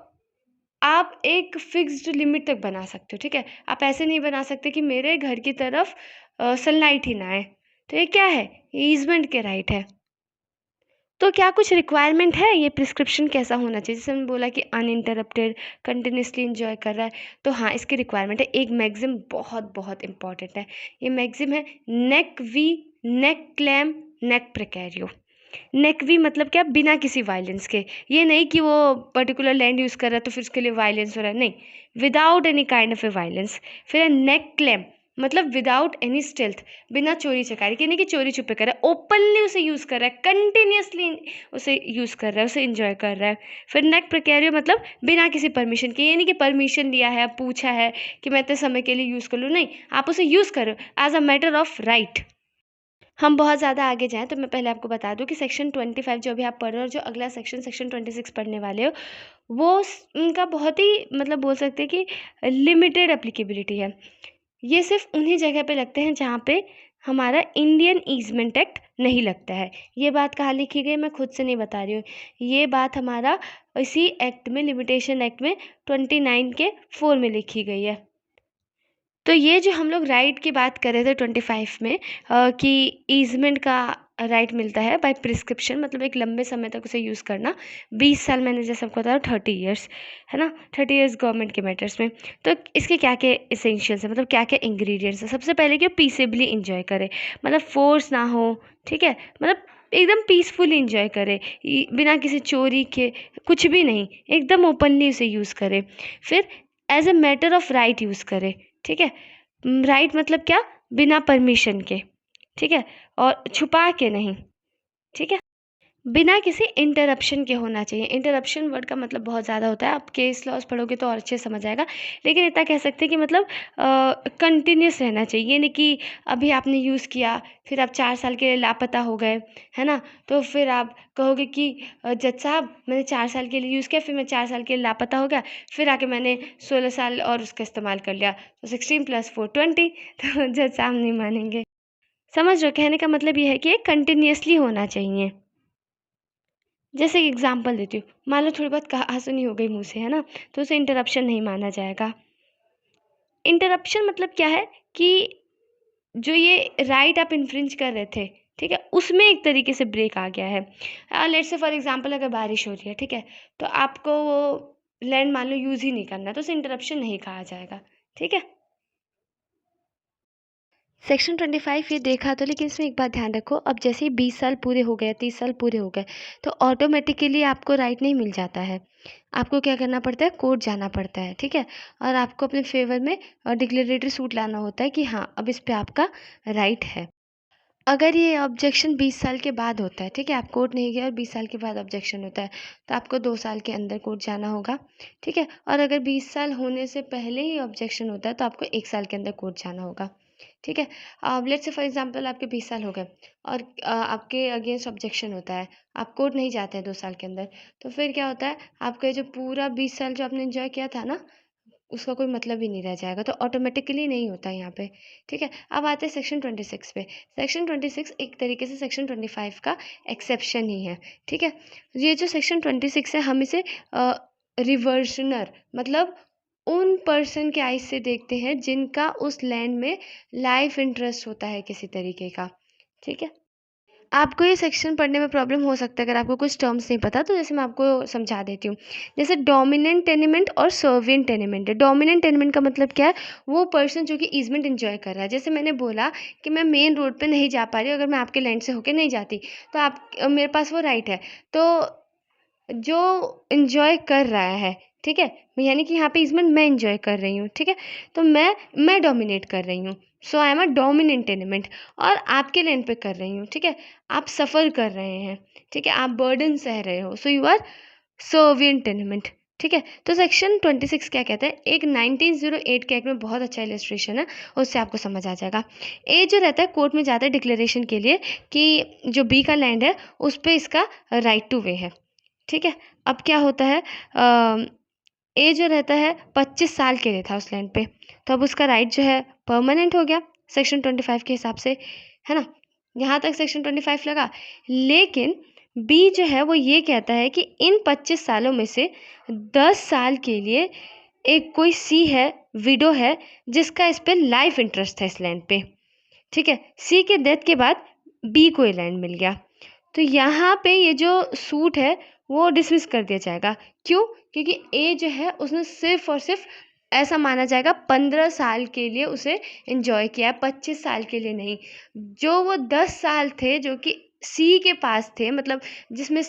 आप एक फ़िक्स्ड लिमिट तक बना सकते हो, ठीक है? आप ऐसे नहीं बना सकते कि मेरे घर की तरफ सनलाइट ही ना आए, तो ये क्या है, ये ईज़मेंट के राइट है। तो क्या कुछ रिक्वायरमेंट है, ये प्रिस्क्रिप्शन कैसा होना चाहिए? जैसे हमने बोला कि अनइंटरप्टेड, कंटिन्यूअसली एन्जॉय कर रहा है, तो हाँ, इसकी रिक्वायरमेंट है। एक मैक्सिम बहुत इम्पॉर्टेंट है। ये मैक्सिम है नेक वी, नेक क्लैम, नेक प्रिकेरियो। नेक वी मतलब क्या, बिना किसी वायलेंस के। ये नहीं कि वो पर्टिकुलर लैंड यूज़ कर रहा है तो फिर उसके लिए वायलेंस हो रहा है, नहीं, without any kind of A violence. फिर है नेक क्लेम, मतलब विदाउट एनी स्टेल्थ, बिना चोरी चकारी के, नहीं कि चोरी छुपे कर रहा है, ओपनली उसे यूज़ कर रहा है, कंटिन्यूअसली उसे यूज़ कर रहा है, उसे इंजॉय कर रहा है। फिर नेक प्रिकेरियो मतलब बिना किसी परमिशन के, ये नहीं कि परमिशन लिया है, पूछा है कि मैं इतने समय के लिए यूज़ कर लूँ, नहीं, आप उसे यूज़ करो as a matter of right. हम बहुत ज़्यादा आगे जाएँ तो मैं पहले आपको बता दूँ कि सेक्शन 25 जो अभी आप पढ़ रहे हो और जो अगला सेक्शन सेक्शन 26 पढ़ने वाले हो, वो उनका बहुत ही मतलब बोल सकते हैं कि लिमिटेड एप्लीकेबिलिटी है। ये सिर्फ उन्हीं जगह पे लगते हैं जहाँ पे हमारा इंडियन ईज़मेंट एक्ट नहीं लगता है। ये बात कहाँ लिखी गई, मैं खुद से नहीं बता रही हूँ। ये बात हमारा इसी एक्ट में, लिमिटेशन एक्ट में 29 के 4 में लिखी गई है। तो ये जो हम लोग राइट की बात कर रहे थे 25 में, कि ईज़मेंट का राइट मिलता है बाय प्रिस्क्रिप्शन, मतलब एक लंबे समय तक उसे यूज़ करना, 20 साल, मैंने जैसे आपको बताया 30 ईयर्स, है ना? 30 ईयर्स गवर्नमेंट के मैटर्स में। तो इसके क्या-क्या एसेंशियल्स हैं, मतलब क्या-क्या इंग्रीडिएंट्स हैं? सबसे पहले कि पीसेबली एन्जॉय करें, मतलब फ़ोर्स ना हो, ठीक है? मतलब एकदम पीसफुली इंजॉय करे, बिना किसी चोरी के, कुछ भी नहीं, एकदम ओपनली उसे यूज़ करे। फिर as a matter of right use करे, ठीक है। राइट मतलब क्या, बिना परमिशन के, ठीक है, और छुपा के नहीं, ठीक है, बिना किसी इंटरप्शन के होना चाहिए। इंटरप्शन वर्ड का मतलब बहुत ज़्यादा होता है, आप केस लॉज पढ़ोगे तो और अच्छे समझ आएगा, लेकिन इतना कह सकते हैं कि मतलब कंटिन्यूस रहना चाहिए। ये नहीं कि अभी आपने यूज़ किया, फिर आप 4 साल के लिए लापता हो गए, है ना, तो फिर आप कहोगे कि जज साहब मैंने 4 साल के लिए यूज़ किया, फिर मैं 4 साल के लिए लापता हो गया, फिर आके मैंने 16 साल और उसका इस्तेमाल कर लिया, तो 16 + 4 20। तो जज साहब नहीं मानेंगे। समझ रहे हो, कहने का मतलब ये है कि कंटिन्यूसली होना चाहिए। जैसे एग्जाम्पल देती हूँ, मान लो थोड़ी बहुत कहा-सुनी हो गई मुँह से, है ना, तो उसे इंटरप्शन नहीं माना जाएगा। इंटरप्शन मतलब क्या है कि जो ये राइट आप इन्फ्रिंज कर रहे थे, ठीक है, उसमें एक तरीके से ब्रेक आ गया है। लेट्स से फॉर एग्जांपल अगर बारिश हो रही है, ठीक है, तो आपको वो लैंड मान लो यूज़ ही नहीं करना, तो उसे इंटरप्शन नहीं कहा जाएगा, ठीक है। सेक्शन 25 ये देखा तो, लेकिन इसमें एक बात ध्यान रखो, अब जैसे ही 20 साल पूरे हो गए, 30 साल पूरे हो गए, तो ऑटोमेटिकली आपको राइट नहीं मिल जाता है। आपको क्या करना पड़ता है, कोर्ट जाना पड़ता है, ठीक है, और आपको अपने फेवर में डिक्लेरेटरी सूट लाना होता है कि हाँ अब इस पे आपका राइट है। अगर ये ऑब्जेक्शन 20 साल के बाद होता है, ठीक है, आप कोर्ट नहीं गए और 20 साल के बाद ऑब्जेक्शन होता है, तो आपको 2 साल के अंदर कोर्ट जाना होगा, ठीक है, और अगर 20 साल होने से पहले ही ऑब्जेक्शन होता है तो आपको 1 साल के अंदर कोर्ट जाना होगा, ठीक है। लेट्स से फॉर एग्जांपल आपके 20 साल हो गए और आपके अगेंस्ट ऑब्जेक्शन होता है, आप कोर्ट नहीं जाते हैं 2 साल के अंदर, तो फिर क्या होता है, आपका जो पूरा 20 साल जो आपने एंजॉय किया था ना, उसका कोई मतलब ही नहीं रह जाएगा, तो ऑटोमेटिकली नहीं होता यहाँ पे, ठीक है। अब आते हैं सेक्शन 26 पे। सेक्शन 26 एक तरीके से सेक्शन 25 का एक्सेप्शन ही है, ठीक है। ये जो सेक्शन 26 है, हम इसे रिवर्सनर मतलब उन पर्सन के आइज से देखते हैं जिनका उस लैंड में लाइफ इंटरेस्ट होता है किसी तरीके का, ठीक है। आपको ये सेक्शन पढ़ने में प्रॉब्लम हो सकता है अगर आपको कुछ टर्म्स नहीं पता, तो जैसे मैं आपको समझा देती हूँ। जैसे डोमिनेंट टेनेमेंट और सर्विएंट टेनेमेंट है। डोमिनेंट टेनेमेंट का मतलब क्या है, वो पर्सन जो कि ईजमेंट एंजॉय कर रहा है। जैसे मैंने बोला कि मैं मेन रोड पे नहीं जा पा रही हूँ, अगर मैं आपके लैंड से होके नहीं जाती, तो आप मेरे पास वो राइट है। तो जो एन्जॉय कर रहा है, ठीक है? यानी कि यहाँ पे ईज़मेंट मैं एन्जॉय कर रही हूँ, ठीक है? तो मैं डोमिनेट कर रही हूँ। So I am a dominant element और आपके लैंड पे कर रही हूँ, ठीक है? आप सफ़र कर रहे हैं, ठीक है? आप बर्डन सह रहे हो, so you are servient element, ठीक है? तो सेक्शन 26 क्या कहता है? एक 1908 के एक्ट में बहुत अच्छा इलस्ट्रेशन है, उससे आपको समझ आ जाएगा। ए जो रहता है कोर्ट में जाता है डिक्लेरेशन के लिए कि जो बी का लैंड है, उस पे इसका राइट टू वे है। ठीक है, अब क्या होता है, ए जो रहता है 25 साल के लिए था उस लैंड पे, तो अब उसका राइट जो है परमानेंट हो गया सेक्शन 25 के हिसाब से, है ना। यहाँ तक सेक्शन 25 लगा, लेकिन बी जो है वो ये कहता है कि इन 25 सालों में से 10 साल के लिए एक कोई सी है, विडो है, जिसका इस पे लाइफ इंटरेस्ट है इस लैंड पे, ठीक है। सी के डेथ के बाद बी को ये लैंड मिल गया, तो यहाँ पे ये जो सूट है वो डिसमिस कर दिया जाएगा। क्यों? क्योंकि ए जो है उसने सिर्फ़ और सिर्फ़ ऐसा माना जाएगा 15 साल के लिए उसे एन्जॉय किया है, 25 साल के लिए नहीं। जो वो 10 साल थे जो कि सी के पास थे, मतलब जिसमें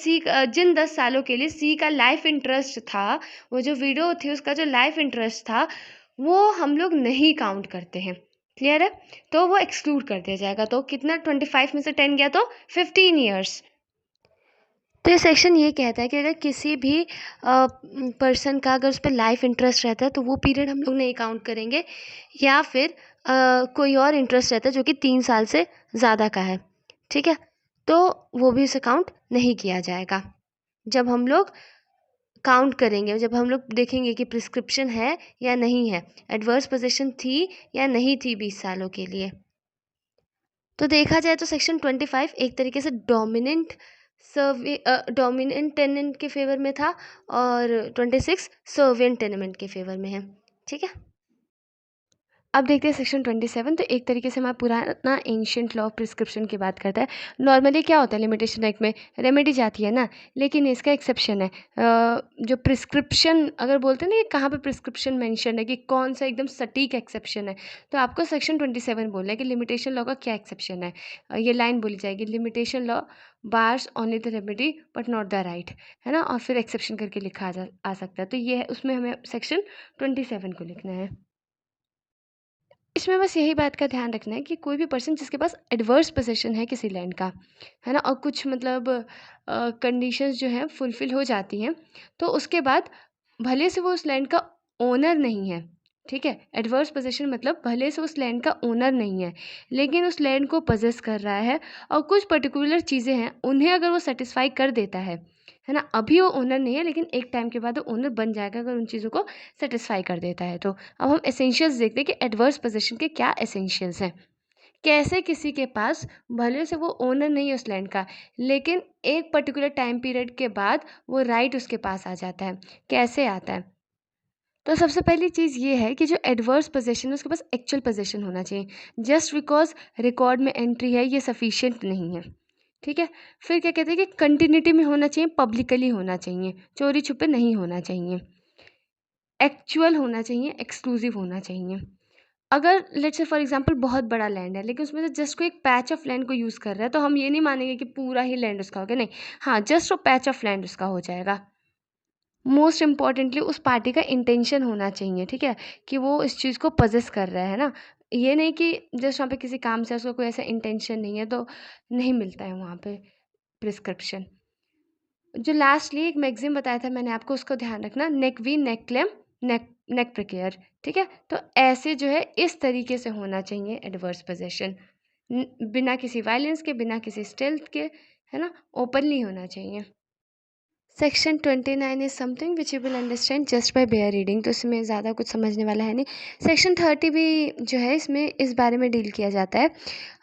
जिन 10 सालों के लिए सी का लाइफ़ इंटरेस्ट था, वो जो विडो थी उसका जो लाइफ़ इंटरेस्ट था, वो हम लोग नहीं काउंट करते हैं। क्लियर है? तो वो एक्सक्लूड कर दिया जाएगा। तो कितना 25 में से 10 गया तो 15 ईयर्स। तो ये सेक्शन ये कहता है कि अगर किसी भी पर्सन का अगर उस पर लाइफ इंटरेस्ट रहता है तो वो पीरियड हम लोग नहीं काउंट करेंगे, या फिर कोई और इंटरेस्ट रहता है जो कि 3 साल से ज़्यादा का है, ठीक है? तो वो भी उसे काउंट नहीं किया जाएगा। जब हम लोग काउंट करेंगे, जब हम लोग देखेंगे कि प्रिस्क्रिप्शन है या नहीं है, एडवर्स पोजीशन थी या नहीं थी 20 सालों के लिए। तो देखा जाए तो सेक्शन 25 एक तरीके से डोमिनेंट टेनेंट के फेवर में था और 26 सर्विएंट टेनेमेंट के फेवर में है, ठीक है। अब देखते हैं सेक्शन 27। तो एक तरीके से हमारा पुराना एंशियंट लॉ ऑफ प्रिस्क्रिप्शन की बात करता है। नॉर्मली क्या होता है लिमिटेशन एक्ट में, रेमेडी जाती है ना, लेकिन इसका एक्सेप्शन है। जो प्रिस्क्रिप्शन अगर बोलते हैं ना कि कहाँ पे प्रिस्क्रिप्शन मेंशन है, कि कौन सा एकदम सटीक एक्सेप्शन है, तो आपको सेक्शन 27 बोलना है कि लिमिटेशन लॉ का क्या एक्सेप्शन है। ये लाइन बोली जाएगी, limitation law bars only the remedy but not the right, है ना, और फिर एक्सेप्शन करके लिखा आ सकता है। तो ये है, उसमें हमें सेक्शन 27 को लिखना है। इसमें बस यही बात का ध्यान रखना है कि कोई भी पर्सन जिसके पास एडवर्स पोजीशन है किसी लैंड का, है ना, और कुछ मतलब कंडीशंस जो हैं फुलफ़िल हो जाती हैं, तो उसके बाद भले से वो उस लैंड का ओनर नहीं है, ठीक है? एडवर्स पोजीशन मतलब भले से उस लैंड का ओनर नहीं है, लेकिन उस लैंड को पजेस कर रहा है और कुछ पर्टिकुलर चीज़ें हैं, उन्हें अगर वो सैटिस्फाई कर देता है ना? अभी वो ओनर नहीं है, लेकिन एक टाइम के बाद वो ओनर बन जाएगा अगर उन चीज़ों को सैटिस्फाई कर देता है तो। अब हम एसेंशियल्स देखते हैं कि एडवर्स पोजीशन के क्या एसेंशियल्स हैं। कैसे किसी के पास भले से वो ओनर नहीं है उस लैंड का, लेकिन एक पर्टिकुलर टाइम पीरियड के बाद वो राइट उसके पास आ जाता है। कैसे आता है? तो सबसे पहली चीज़ ये है कि जो एडवर्स पोजीशन है उसके पास एक्चुअल पोजीशन होना चाहिए। जस्ट बिकॉज़ रिकॉर्ड में एंट्री है ये सफिशिएंट नहीं है। ठीक है? फिर क्या कहते हैं कि कंटिन्यूटी में होना चाहिए, पब्लिकली होना चाहिए, चोरी-छुपे नहीं होना चाहिए। एक्चुअल होना चाहिए, एक्सक्लूसिव होना चाहिए। अगर लेट्स से फॉर एग्जांपल बहुत बड़ा लैंड है, लेकिन उसमें से जस्ट कोई एक पैच ऑफ लैंड को यूज़ कर रहा है, तो हम ये नहीं मानेंगे कि पूरा ही लैंड उसका हो गया, नहीं। हाँ, जस्ट वो पैच ऑफ लैंड उसका हो जाएगा। मोस्ट इम्पॉर्टेंटली उस पार्टी का इंटेंशन होना चाहिए, ठीक है? कि वो इस चीज़ को पजेस कर रहा है ना? ये नहीं कि जस्ट वहाँ पे किसी काम से उसका कोई ऐसा इंटेंशन नहीं है, तो नहीं मिलता है वहाँ पे प्रिस्क्रिप्शन। जो लास्टली एक मैगज़ीन बताया था मैंने आपको, उसको ध्यान रखना, नेक वी, नेक क्लेम, नेक नेक प्रिकेयर, ठीक है? तो ऐसे जो है इस तरीके से होना चाहिए एडवर्स पोज़ीशन। बिना किसी वायलेंस के, बिना किसी स्टेल्थ के, है ना? ओपनली होना चाहिए। Section 29 is something which you will understand just by bare reading, तो इसमें ज़्यादा कुछ समझने वाला है नहीं। सेक्शन 30 भी जो है इसमें इस बारे में डील किया जाता है।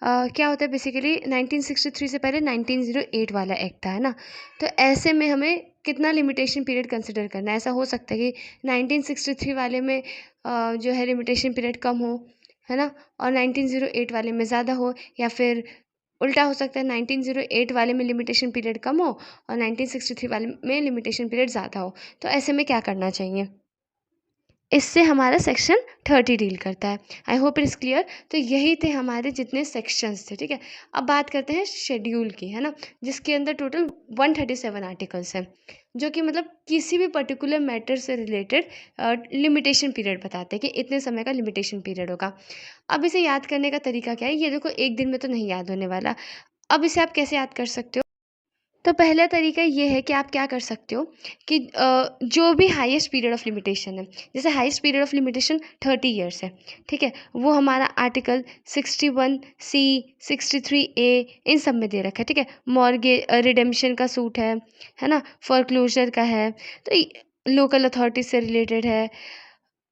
क्या होता है बेसिकली, 1963 से पहले 1908 वाला एक्ट था, है ना? तो ऐसे में हमें कितना लिमिटेशन पीरियड कंसिडर करना है। ऐसा हो सकता है कि 1963 वाले में जो है लिमिटेशन पीरियड कम हो, है ना, और 1908 वाले में ज़्यादा हो, या फिर उल्टा हो सकता है 1908 वाले में लिमिटेशन पीरियड कम हो और 1963 वाले में लिमिटेशन पीरियड ज़्यादा हो। तो ऐसे में क्या करना चाहिए? इससे हमारा सेक्शन 30 डील करता है। I hope it is clear. तो यही थे हमारे जितने सेक्शंस थे, ठीक है? अब बात करते हैं शेड्यूल की, है ना? जिसके अंदर टोटल 137 आर्टिकल्स हैं, जो कि मतलब किसी भी पर्टिकुलर मैटर से रिलेटेड लिमिटेशन पीरियड बताते हैं कि इतने समय का लिमिटेशन पीरियड होगा। अब इसे याद करने का तरीका क्या है? ये देखो, एक दिन में तो नहीं याद होने वाला। अब इसे आप कैसे याद कर सकते हो? तो पहला तरीका ये है कि आप क्या कर सकते हो कि जो भी हाईएस्ट पीरियड ऑफ लिमिटेशन है, जैसे highest period of limitation 30 years है, ठीक है? वो हमारा आर्टिकल 61 सी, 63 ए, इन सब में दे रखा है, ठीक है? मॉर्गेज रिडेम्पशन का सूट है ना? फोरक्लोजर का है, तो लोकल अथॉरिटीज से रिलेटेड है।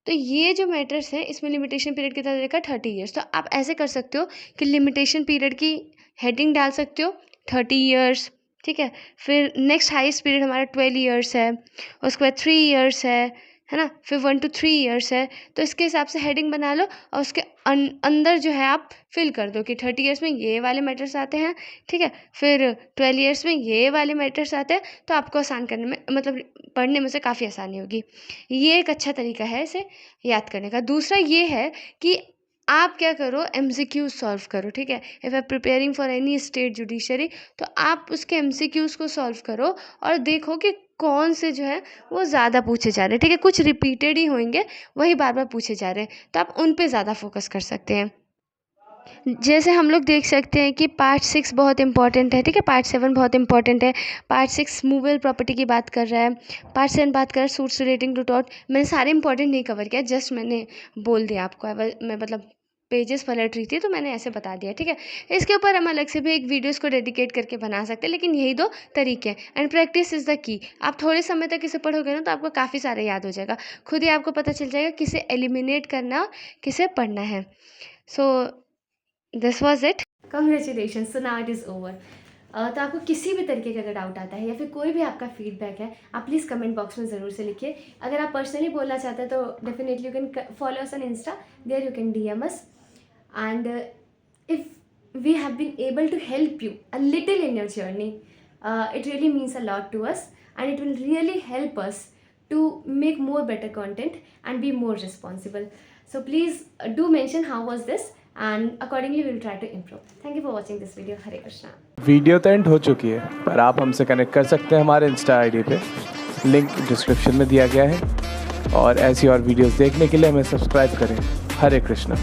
तो ये जो मैटर्स हैं इसमें लिमिटेशन पीरियड कितना दे रखा है? 30 ईयर्स। तो आप ऐसे कर सकते हो कि लिमिटेशन पीरियड की हेडिंग डाल सकते हो 30 ईयर्स, ठीक है? फिर नेक्स्ट हाईएस्ट पीरियड हमारा 12 ईयर्स है, उसके बाद 3 ईयर्स है ना? फिर 1 to 3 ईयर्स है। तो इसके हिसाब से हेडिंग बना लो और उसके अंदर जो है आप फिल कर दो कि 30 ईयर्स में ये वाले मैटर्स आते हैं, ठीक है? फिर 12 ईयर्स में ये वाले मैटर्स आते हैं, तो आपको आसान करने में, मतलब पढ़ने में से काफ़ी आसानी होगी। ये एक अच्छा तरीका है इसे याद करने का। दूसरा ये है कि आप क्या करो, एमसीक्यूज़ सॉल्व करो, ठीक है? If I preparing for any state judiciary, तो आप उसके एमसीक्यूज़ को सॉल्व करो और देखो कि कौन से जो है वो ज़्यादा पूछे जा रहे हैं, ठीक है? कुछ रिपीटेड ही होंगे, वही बार-बार पूछे जा रहे हैं, तो आप उन पे ज़्यादा फोकस कर सकते हैं। जैसे हम लोग देख सकते हैं कि पार्ट 6 बहुत इंपॉर्टेंट है, ठीक है? पार्ट 7 बहुत इंपॉर्टेंट है। पार्ट 6 मूवेबल प्रॉपर्टी की बात कर रहा है। पार्ट 7 बात कर रहा है सूट्स रिलेटिंग टू टॉर्ट। मैंने सारे इंपॉर्टेंट नहीं कवर किया, जस्ट मैंने बोल दिया आपको। मैं मतलब पेजेस पलट रही थी तो मैंने ऐसे बता दिया, ठीक है? इसके ऊपर हम अलग से भी एक वीडियोस को डेडिकेट करके बना सकते हैं, लेकिन यही 2 तरीके हैं। And practice is the key. आप थोड़े समय तक इसे पढ़ोगे ना तो आपको काफ़ी सारा याद हो जाएगा। खुद ही आपको पता चल जाएगा किसे एलिमिनेट करना, किसे पढ़ना है। सो this was it. Congratulations. So now it is over. तो आपको किसी भी तरीके का अगर डाउट आता है या फिर कोई भी आपका फीडबैक है, आप प्लीज़ कमेंट बॉक्स में ज़रूर से लिखिए। अगर आप पर्सनली बोलना चाहते हैं तो definitely you can follow us on Insta, there you can DM us. And if we have been able to help you a little in your journey, it really means a lot to us, and it will really help us to make more better content and be more responsible. So please do mention how was this, and accordingly we will try to improve. Thank you for watching this video. Hare Krishna. Video तो and हो चुकी है, पर आप हमसे connect कर सकते हैं हमारे इंस्टा आईडी पे, लिंक डिस्क्रिप्शन में दिया गया है। और ऐसी और वीडियोस देखने के लिए हमें सब्सक्राइब करें। हरे कृष्णा।